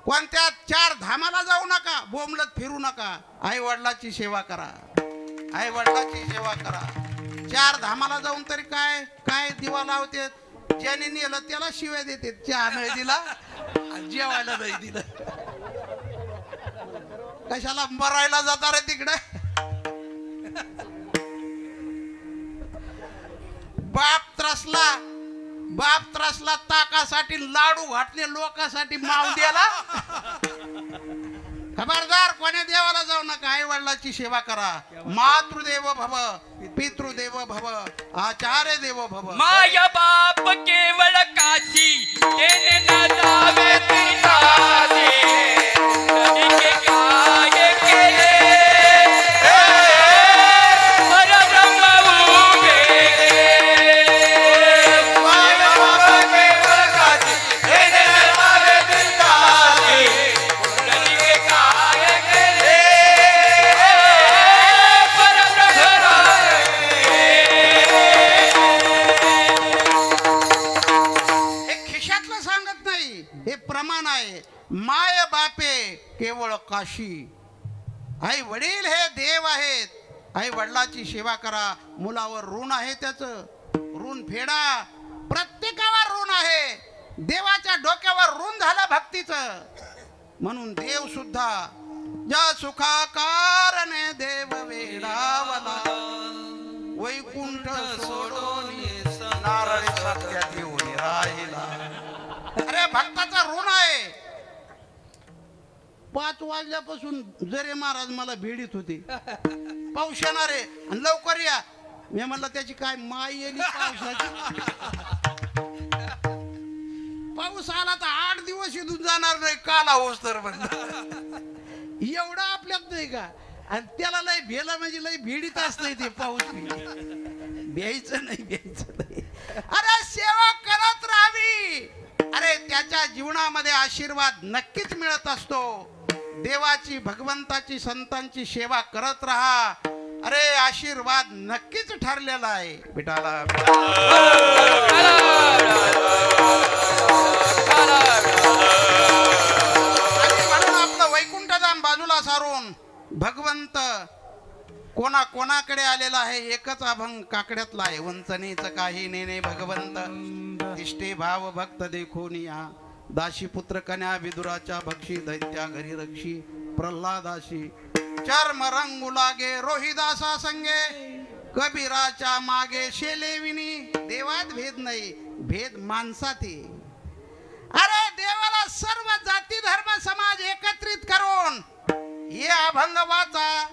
कोणत्या 4 धामाला जाऊ नका, बोंबलत फिरू नका. आई वडिलाची सेवा करा, आई वडिलाची सेवा करा. 4 धामाला जाऊन तरी काय काय दिवा लावते, ज्याने नेलं त्याला शिव्या देते. चहा नाही दिला, जेवायला नाही दिलं, कशाला मरायला जाता रे तिकडे. बाप त्रसला ताकासाठी, लाडू घातले लोकांसाठी, मावद्याला. खबरदार, कोण्या देवाला जाऊ नका. आई वडिलाची सेवा करा. मातृदेव भव, पितृदेव भव, आचार्य देव भव. माया बाप केवळ काशी, तेने न जावे तिनाशी. तनिके काय केले, परब्रह्म उभे. माया बाप केवळ काशी, तेने न जावे तिनाशी. तनिके काय केले, परब्रह्म हे खिशातलं सांगत नाही, हे प्रमाण आहे. माय बापे केवळ काशी. आई वडील हे देव आहेत. आई वडिलाची सेवा करा. मुलावर ऋण आहे, त्याचं ऋण फेडा. प्रत्येकावर ऋण आहे. देवाच्या डोक्यावर ऋण झालं भक्तीचं. म्हणून देव सुद्धा ज्या सुखाकारणे देव वेडावला, वैकुंठ सोडून नारळी सत्यात येऊन राहिला. अरे भक्ताचं ऋण आहे. 5 वाजल्यापासून जरे महाराज मला भेडीत होते, पाऊस येणार आहे आणि लवकर या. मी म्हणलं त्याची काय माय येली पावसाची. पाऊस आला तर 8 दिवस इथून जाणार नाही, काला होस तर म्हणलं. एवढं आपल्यात नाही का. आणि त्याला लय भेला म्हणजे लय भेडीत असतंय ते पाऊस. भ्यायचं नाही. अरे सेवा करत राहावी. अरे त्याच्या जीवनामध्ये आशीर्वाद नक्कीच मिळत असतो. देवाची, भगवंताची, संतांची सेवा करत राहा. अरे आशीर्वाद नक्कीच ठरलेला आहे. विठाला म्हणून आपलं वैकुंठधाम बाजूला सारून भगवंत कोणाकडे आलेला आहे. एकच अभंग काकड्यातला आहे. वंचनेचं काही नेने भगवंत, इष्टे भाव भक्त देखोनिया. दाशी पुत्र कन्या विदुराच्या भक्षी, दैत्या घरी रक्षी प्रल्हादाशी. चर्म रंगू लागे रोहिदासा संगे, कबीराच्या मागे शेलेविनी. देवात भेद नाही, भेद माणसात आहे. अरे देवाला सर्व जाती धर्म समाज एकत्रित करून हे अभंग वाचा.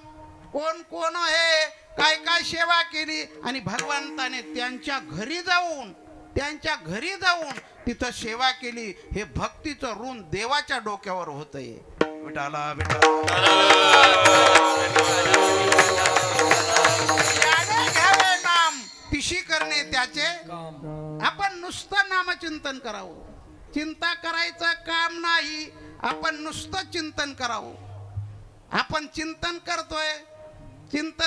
कोण कोण आहे, काय काय सेवा केली, आणि भगवंताने त्यांच्या घरी जाऊन तिथं सेवा केली. हे भक्तीचं ऋण देवाच्या डोक्यावर होतंय. विठाला घ्यावे नाम, तिशी करणे त्याचे. आपण नुसतं नामचिंतन करावं. चिंता करायचं काम नाही, आपण नुसतं चिंतन करावं. आपण चिंतन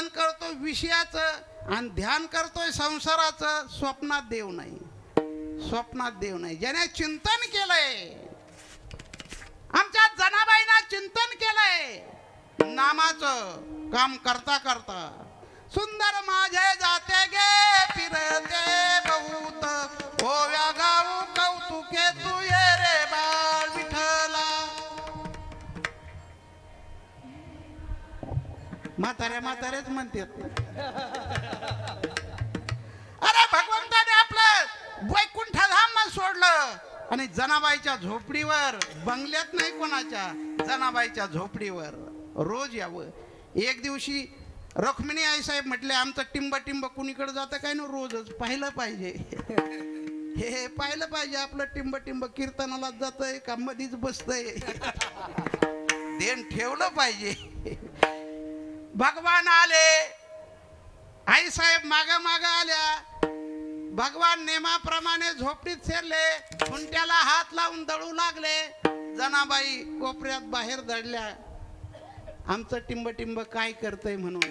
करतोय विषयाचं आणि ध्यान करतोय संसाराचं. स्वप्नात देव नाही. ज्याने चिंतन केलंय, आमच्या जनाबाईंना चिंतन केलंय नामाचं काम करता करता. सुंदर माझे जाते गे फिरते बहुत, ओव्या गाऊ कौतुके तू ये रे बाळ विठ्ठला. म्हातारेच म्हणतात. अरे भगवंताने आपलं वैकुंठधाम सोडलं आणि जनाबाईच्या झोपडीवर, बंगल्यात नाही कोणाच्या, जनाबाईच्या झोपडीवर रोज यावं. एक दिवशी रुक्मिणी आई साहेब म्हटले, आमचं टिंब कुणीकडे जातं काय ना, रोजच पाहिलं पाहिजे. हे पाहिलं पाहिजे आपलं टिंब टिंब कीर्तनाला जातंय का मधीच बसतंय. देण ठेवलं पाहिजे. भगवान आले, आई साहेब माग माग आल्या. भगवान नेमाप्रमाणे झोपडीत शिरले, खुंट्याला हात लावून दळू लागले. जनाबाई कोपऱ्यात बाहेर दडल्या, आमचं टिंब टिंब काय करतय म्हणून.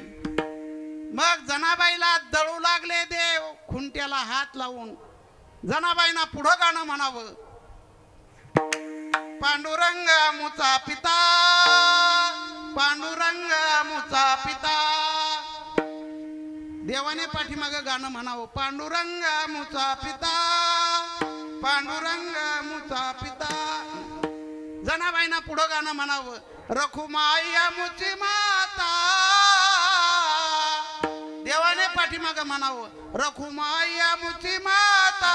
मग जनाबाईला दळू लागले देव, खुंट्याला हात लावून. जनाबाईंना पुढं गाणं म्हणावं. पांडुरंग मुचा पिता, पांडुरंग मुचा पिता. देवाने पाठीमागं गाणं म्हणावं. पांडुरंग मुचा पिता, पांडुरंग मुचा पिता. जनाबाईंना पुढं गाणं म्हणावं. रखुमाई मुची माता. देवाने पाठीमागं म्हणावं. रखुमाई मुची माता.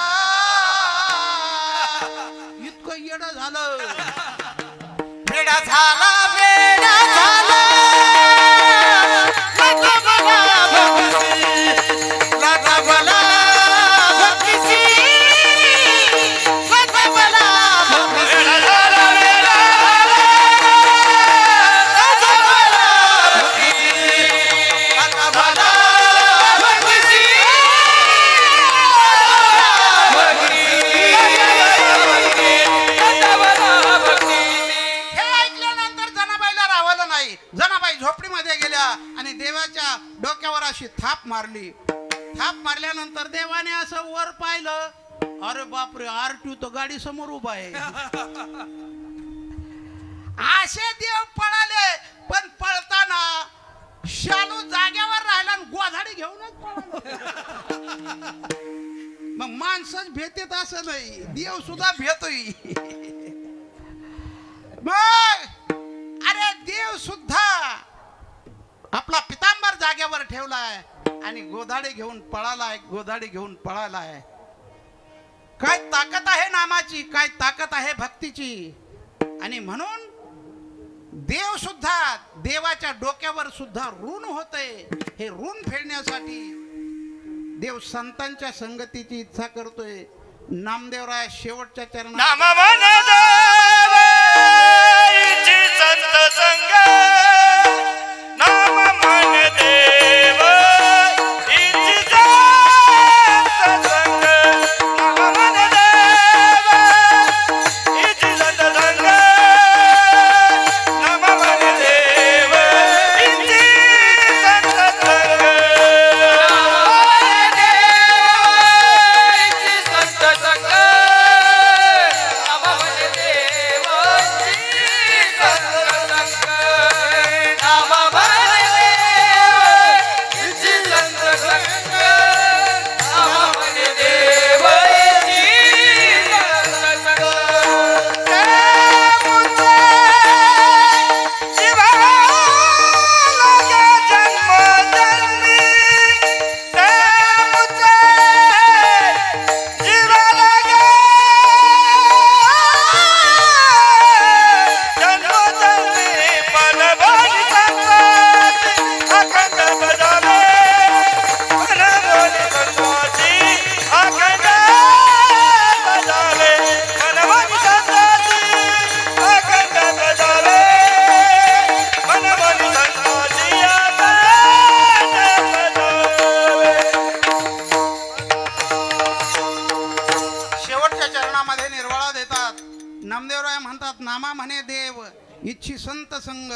इतकं येडं झालं. वेडा झाला, वेडा झाला. डोक्यावर अशी थाप मारली. थाप मारल्यानंतर देवाने असं वर पाहिलं. अरे बापरे, आरटी तो गाडी समोर उभा आहे. असे देव पळाले, पण पळताना शालू जाग्यावर राहिला आणि गोधाडी घेऊनच पळाला. मग माणसंच भेटेत असं नाही, देव सुद्धा भेटोय. मग अरे देव सुद्धा आपला पितांबर जागेवर ठेवलाय आणि गोधाडे घेऊन पळालाय. गोधाडे घेऊन पळालाय. काय ताकद आहे नामाची, काय ताकद आहे भक्तीची. आणि म्हणून देव सुद्धा, देवाच्या डोक्यावर सुद्धा ऋण होते. हे ऋण फेडण्यासाठी देव संतांच्या संगतीची इच्छा करतोय. नामदेवराय शेवटच्या चरणात नाम मन देवाची संत संग. नाम मन देव इची संत संग. नाम मन देव इची संत संग. नाम मन देव इची संत संग. नामदेवराय म्हणतात, नामा म्हणे देव इच्छी संत संग.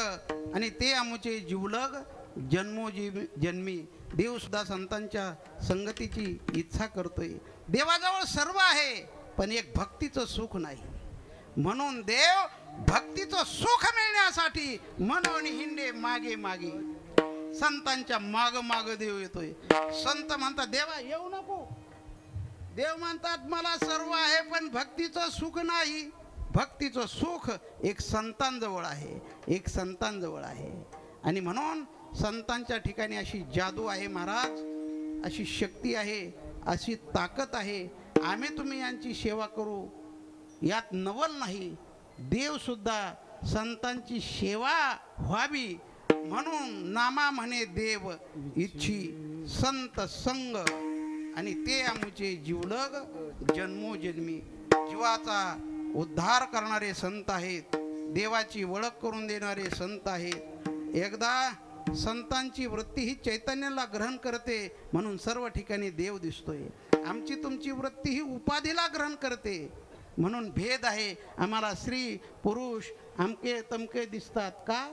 आणि ते आमुचे जीवलग जन्मी. देव सुद्धा संतांच्या संगतीची इच्छा करतोय. देवाजवळ सर्व आहे, पण एक भक्तीचं सुख नाही. म्हणून देव भक्तीचं सुख मिळण्यासाठी म्हणून हिंडे मागे मागे. संतांच्या माग माग देव येतोय. संत म्हणतात देवा येऊ नको. देव म्हणतात मला सर्व आहे, पण भक्तीचं सुख नाही. भक्तीचं सुख एक संतांजवळ आहे, एक संतांजवळ आहे. आणि म्हणून संतांच्या ठिकाणी अशी जादू आहे महाराज, अशी शक्ती आहे, अशी ताकद आहे. आम्ही तुम्ही यांची सेवा करू यात नवल नाही. देव सुद्धा संतांची सेवा व्हावी म्हणून नामा म्हणे देव इच्छी संत संग. आणि ते आमचे जीवलग जन्मोजन्मी जीवाचा उद्धार करणारे संत आहेत, देवाची ओळख करून देणारे संत आहेत. एकदा संतांची वृत्ती ही चैतन्याला ग्रहण करते म्हणून सर्व ठिकाणी देव दिसतोय. आमची तुमची वृत्ती ही उपाधीला ग्रहण करते म्हणून भेद आहे. आम्हाला स्त्री पुरुष अमके तमके दिसतात का?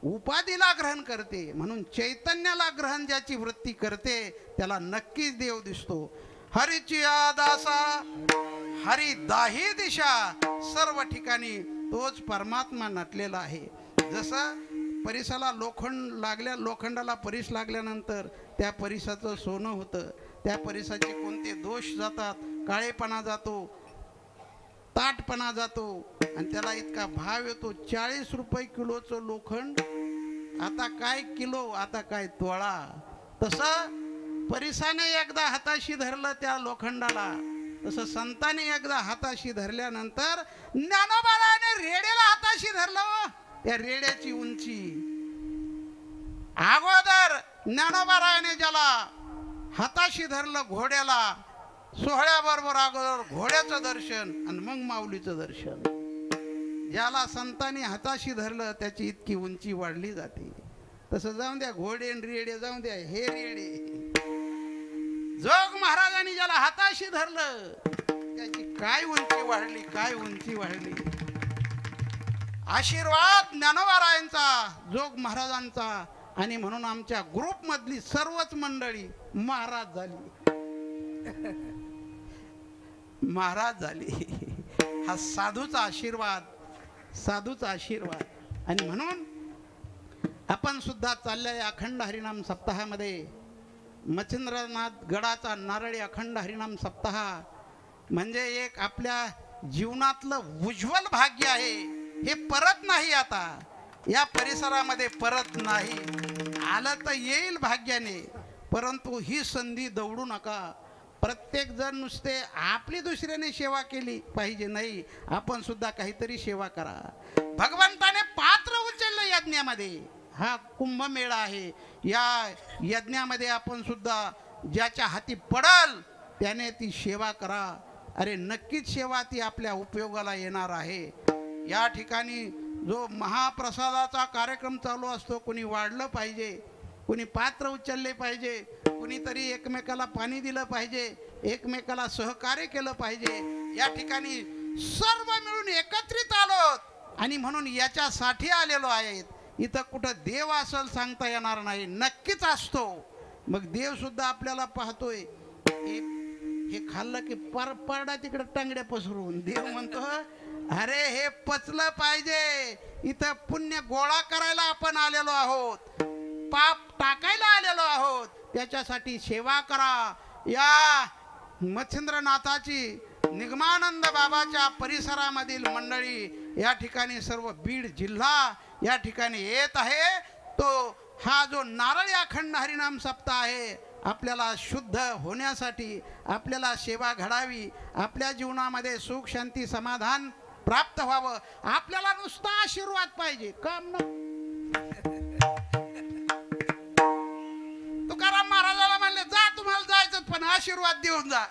उपाधीला ग्रहण करते म्हणून चैतन्याला ग्रहण ज्याची वृत्ती करते त्याला नक्कीच देव दिसतो. हरीची दासा हरी दाही दिशा, सर्व ठिकाणी तोच परमात्मा नटलेला आहे. जसं परिसाला लोखंडाला परिस लागल्यानंतर त्या परिसाचं सोनं होतं, त्या परिसाचे कोणते दोष जातात, काळेपणा जातो, ताटपणा जातो आणि त्याला इतका भाव येतो. 40 रुपये किलोचं लोखंड आता काय किलो, आता काय तोळा. तसं परिसाने एकदा हाताशी धरलं त्या लोखंडाला, तसं संतांनी एकदा हाताशी धरल्यानंतर ज्ञानोबाने रेड्याला हाताशी धरलं. त्या रेड्याची उंची अगोदर ज्ञानोबारायाने ज्याला हाताशी धरलं घोड्याला, सोहळ्याबरोबर अगोदर घोड्याचं दर्शन आणि मग माऊलीचं दर्शन. ज्याला संतांनी हाताशी धरलं त्याची इतकी उंची वाढली जाते. तसं जाऊन द्या, घोडे रेडे जाऊन द्या, हे रेडे. जोग महाराजांनी ज्याला हाताशी धरलं त्याची काय उंची वाढली, काय उंची वाढली. आशीर्वाद ज्ञानोबारायांचा, जोग महाराजांचा, आणि म्हणून आमच्या ग्रुप मधली सर्वच मंडळी महाराज झाली. महाराज झाली. हा साधूचा आशीर्वाद, साधूचा आशीर्वाद. आणि म्हणून आपण सुद्धा चालल्या अखंड हरिनाम सप्ताहामध्ये मच्छिंद्रनाथ गडाचा नारळी अखंड हरिनाम सप्ताह म्हणजे एक आपल्या जीवनातलं उज्ज्वल भाग्य आहे. हे परत नाही, आता या परिसरामध्ये परत नाही. आलं तर येईल भाग्याने, परंतु ही संधी दवडू नका. प्रत्येक जण नुसते आपली दुसऱ्याने सेवा केली पाहिजे नाही, आपण सुद्धा काहीतरी सेवा करा. भगवंताने पात्र उचललं यज्ञामध्ये. हा कुंभमेळा आहे, या यज्ञामध्ये आपण सुद्धा ज्याच्या हाती पडल त्याने ती सेवा करा. अरे नक्कीच सेवा ती आपल्या उपयोगाला येणार आहे. या ठिकाणी जो महाप्रसादाचा कार्यक्रम चालू असतो, कोणी वाढलं पाहिजे, कोणी पात्र उचलले पाहिजे, कुणीतरी एकमेकाला पाणी दिलं पाहिजे, एकमेकाला सहकार्य केलं पाहिजे. या ठिकाणी सर्व मिळून एकत्रित आलोत आणि म्हणून याच्यासाठी आलेलो आहेत. इथं कुठं देव असेल सांगता येणार नाही, नक्कीच असतो. मग देव सुद्धा आपल्याला पाहतोय. हे खाल्लं की परडा तिकडे टांगड्या पसरून देव म्हणतो अरे हे पचलं पाहिजे. इथं पुण्य गोळा करायला आपण आलेलो आहोत, पाप टाकायला आलेलो आहोत, त्याच्यासाठी सेवा करा. या मच्छिंद्रनाथाची निगमानंद बाबाच्या परिसरामधील मंडळी या ठिकाणी सर्व बीड जिल्हा या ठिकाणी येत आहे. तो हा जो नारळी अखंड हरिनाम सप्ताह आहे, आपल्याला शुद्ध होण्यासाठी, आपल्याला सेवा घडावी, आपल्या जीवनामध्ये सुख शांती समाधान प्राप्त व्हावं, आपल्याला नुसता आशीर्वाद पाहिजे, काम न. तुकाराम महाराजाला म्हणले जा तुम्हाला जायचं पण आशीर्वाद देऊन जा.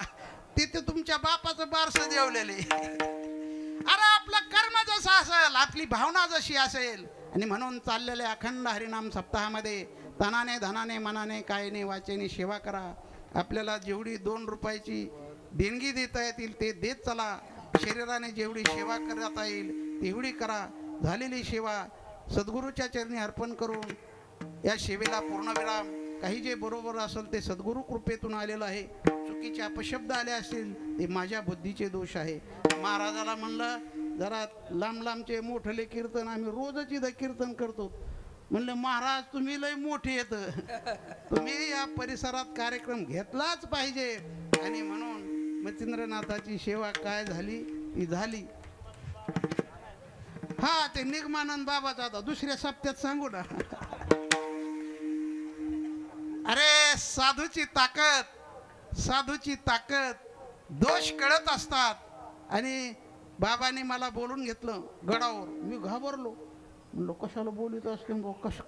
तिथे तुमच्या बापाचं बारसं देवलेले. अरे आपलं कर्म जसं असेल, आपली भावना जशी असेल. आणि म्हणून चाललेल्या अखंड हरिनाम सप्ताहामध्ये तनाने धनाने मनाने कायने वाचेने सेवा करा. आपल्याला जेवढी 2 रुपयाची देणगी देता येतील ते देत चला. शरीराने जेवढी सेवा करता येईल तेवढी करा. झालेली सेवा सद्गुरूच्या चरणी अर्पण करून या सेवेला पूर्णविराम. काही जे बरोबर असेल ते सद्गुरू कृपेतून आलेलं आहे. चुकीचे अपशब्द आले असतील ते माझ्या बुद्धीचे दोष आहे. महाराजाला म्हणलं जरा लांब लांबचे मोठले कीर्तन आम्ही रोजच इथं कीर्तन करतो. म्हणलं महाराज तुम्ही लय मोठे येत, तुम्ही या परिसरात कार्यक्रम घेतलाच पाहिजे. आणि म्हणून मच्छिंद्रनाथाची सेवा काय झाली ती झाली. हा ते निगमानंद बाबाचा आता दुसऱ्या सप्त्यात सांगू ना. अरे साधूची ताकद, साधूची ताकद. दोष कळत असतात. आणि बाबांनी मला बोलून घेतलं गडावर. मी घाबरलो, म्हणलो कशाला बोलत असते,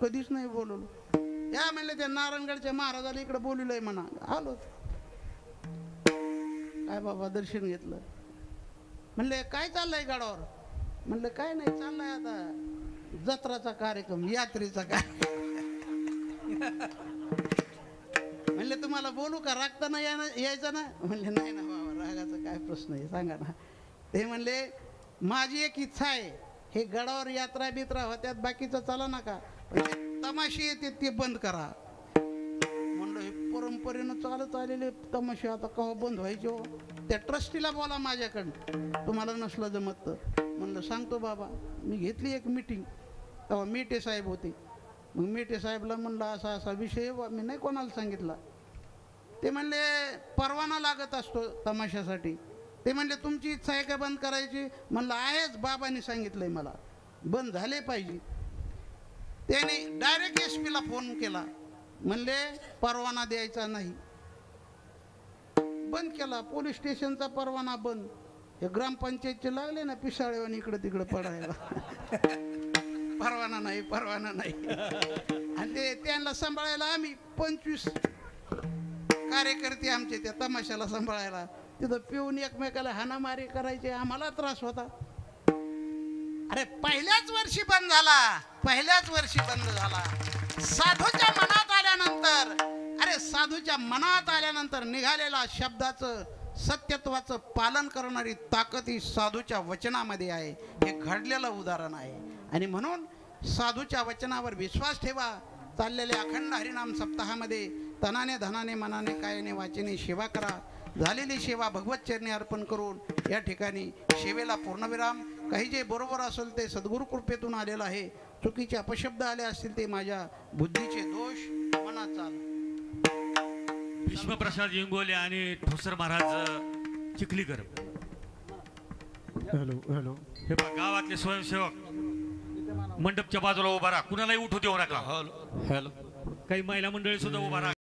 कधीच नाही बोलवलं. या म्हणले त्या नारायणगडच्या महाराजाला इकडे बोलवलंय म्हणा. आलो काय बाबा दर्शन घेतलं. म्हणले काय चाललंय गडावर? म्हणलं काय नाही, चाललंय आता जत्राचा कार्यक्रम, यात्रेचा कार्यक्रम. म्हणले तुम्हाला बोलू का, रागताना यायचं ना? म्हणले नाही ना बाबा, रागाचा काय प्रश्न आहे, सांगा ना. ते म्हणले माझी एक इच्छा आहे, हे गडावर यात्रा बित्रा होत्यात, बाकीचं चला नका, पण तमाशे येते ते बंद करा. म्हणलं हे परंपरेनं चालत आलेले तमाशे आता केव्हा बंद व्हायचे हो? त्या ट्रस्टीला बोला माझ्याकडं, तुम्हाला नसलं जमत तर. म्हणलं सांगतो बाबा. मी घेतली एक मीटिंग, तेव्हा मेटे साहेब होते. मग मेटे साहेबला म्हणलं असा असा विषय, मी नाही कोणाला सांगितला. ते म्हणले परवाना लागत असतो तमाशासाठी. ते म्हणले तुमची इच्छा आहे का बंद करायची? म्हणलं आहेच, बाबांनी सांगितलंय मला बंद झाले पाहिजे. त्याने डायरेक्ट SP ला फोन केला. म्हणले परवाना द्यायचा नाही. बंद केला. पोलीस स्टेशनचा परवाना बंद. हे ग्रामपंचायतचे लागले ना पिसाळेवानी इकडं तिकडं पडायला. परवाना नाही, परवाना नाही. आणि ते त्यांना सांभाळायला आम्ही 25 कार्यकर्ते आमचे त्या तमाशाला सांभाळायला. तिथं पिऊन एकमेकाला हाणामारी करायचे, आम्हाला त्रास होता. अरे पहिल्याच वर्षी बंद झाला, पहिल्याच वर्षी बंद झाला. साधूच्या मनात आल्यानंतर, अरे साधूच्या मनात आल्यानंतर निघालेला शब्दाचं सत्यत्वाचं पालन करणारी ताकद ही साधूच्या वचनामध्ये आहे. हे घडलेलं उदाहरण आहे. आणि म्हणून साधूच्या वचनावर विश्वास ठेवा. चाललेल्या अखंड हरिनाम सप्ताहामध्ये तनाने धनाने मनाने कायाने वाचेने सेवा करा. झालेली सेवा भगवत चरणी अर्पण करून या ठिकाणी सेवेला पूर्णविराम. काही जे बरोबर असेल ते सद्गुरू कृपेतून आलेलं आहे. चुकीचे अपशब्द आले असतील ते माझ्या बुद्धीचे दोष, मनात चाल. भीष्मप्रसाद इंगोले आणि ठोसर महाराज चिखलीकर. Hello hello. हे पहा, गावातले स्वयंसेवक मंडपच्या बाजूला उभा राहा, कुणालाही उठू देऊ नका. हॅलो. काही महिला मंडळी सुद्धा उभा राहा.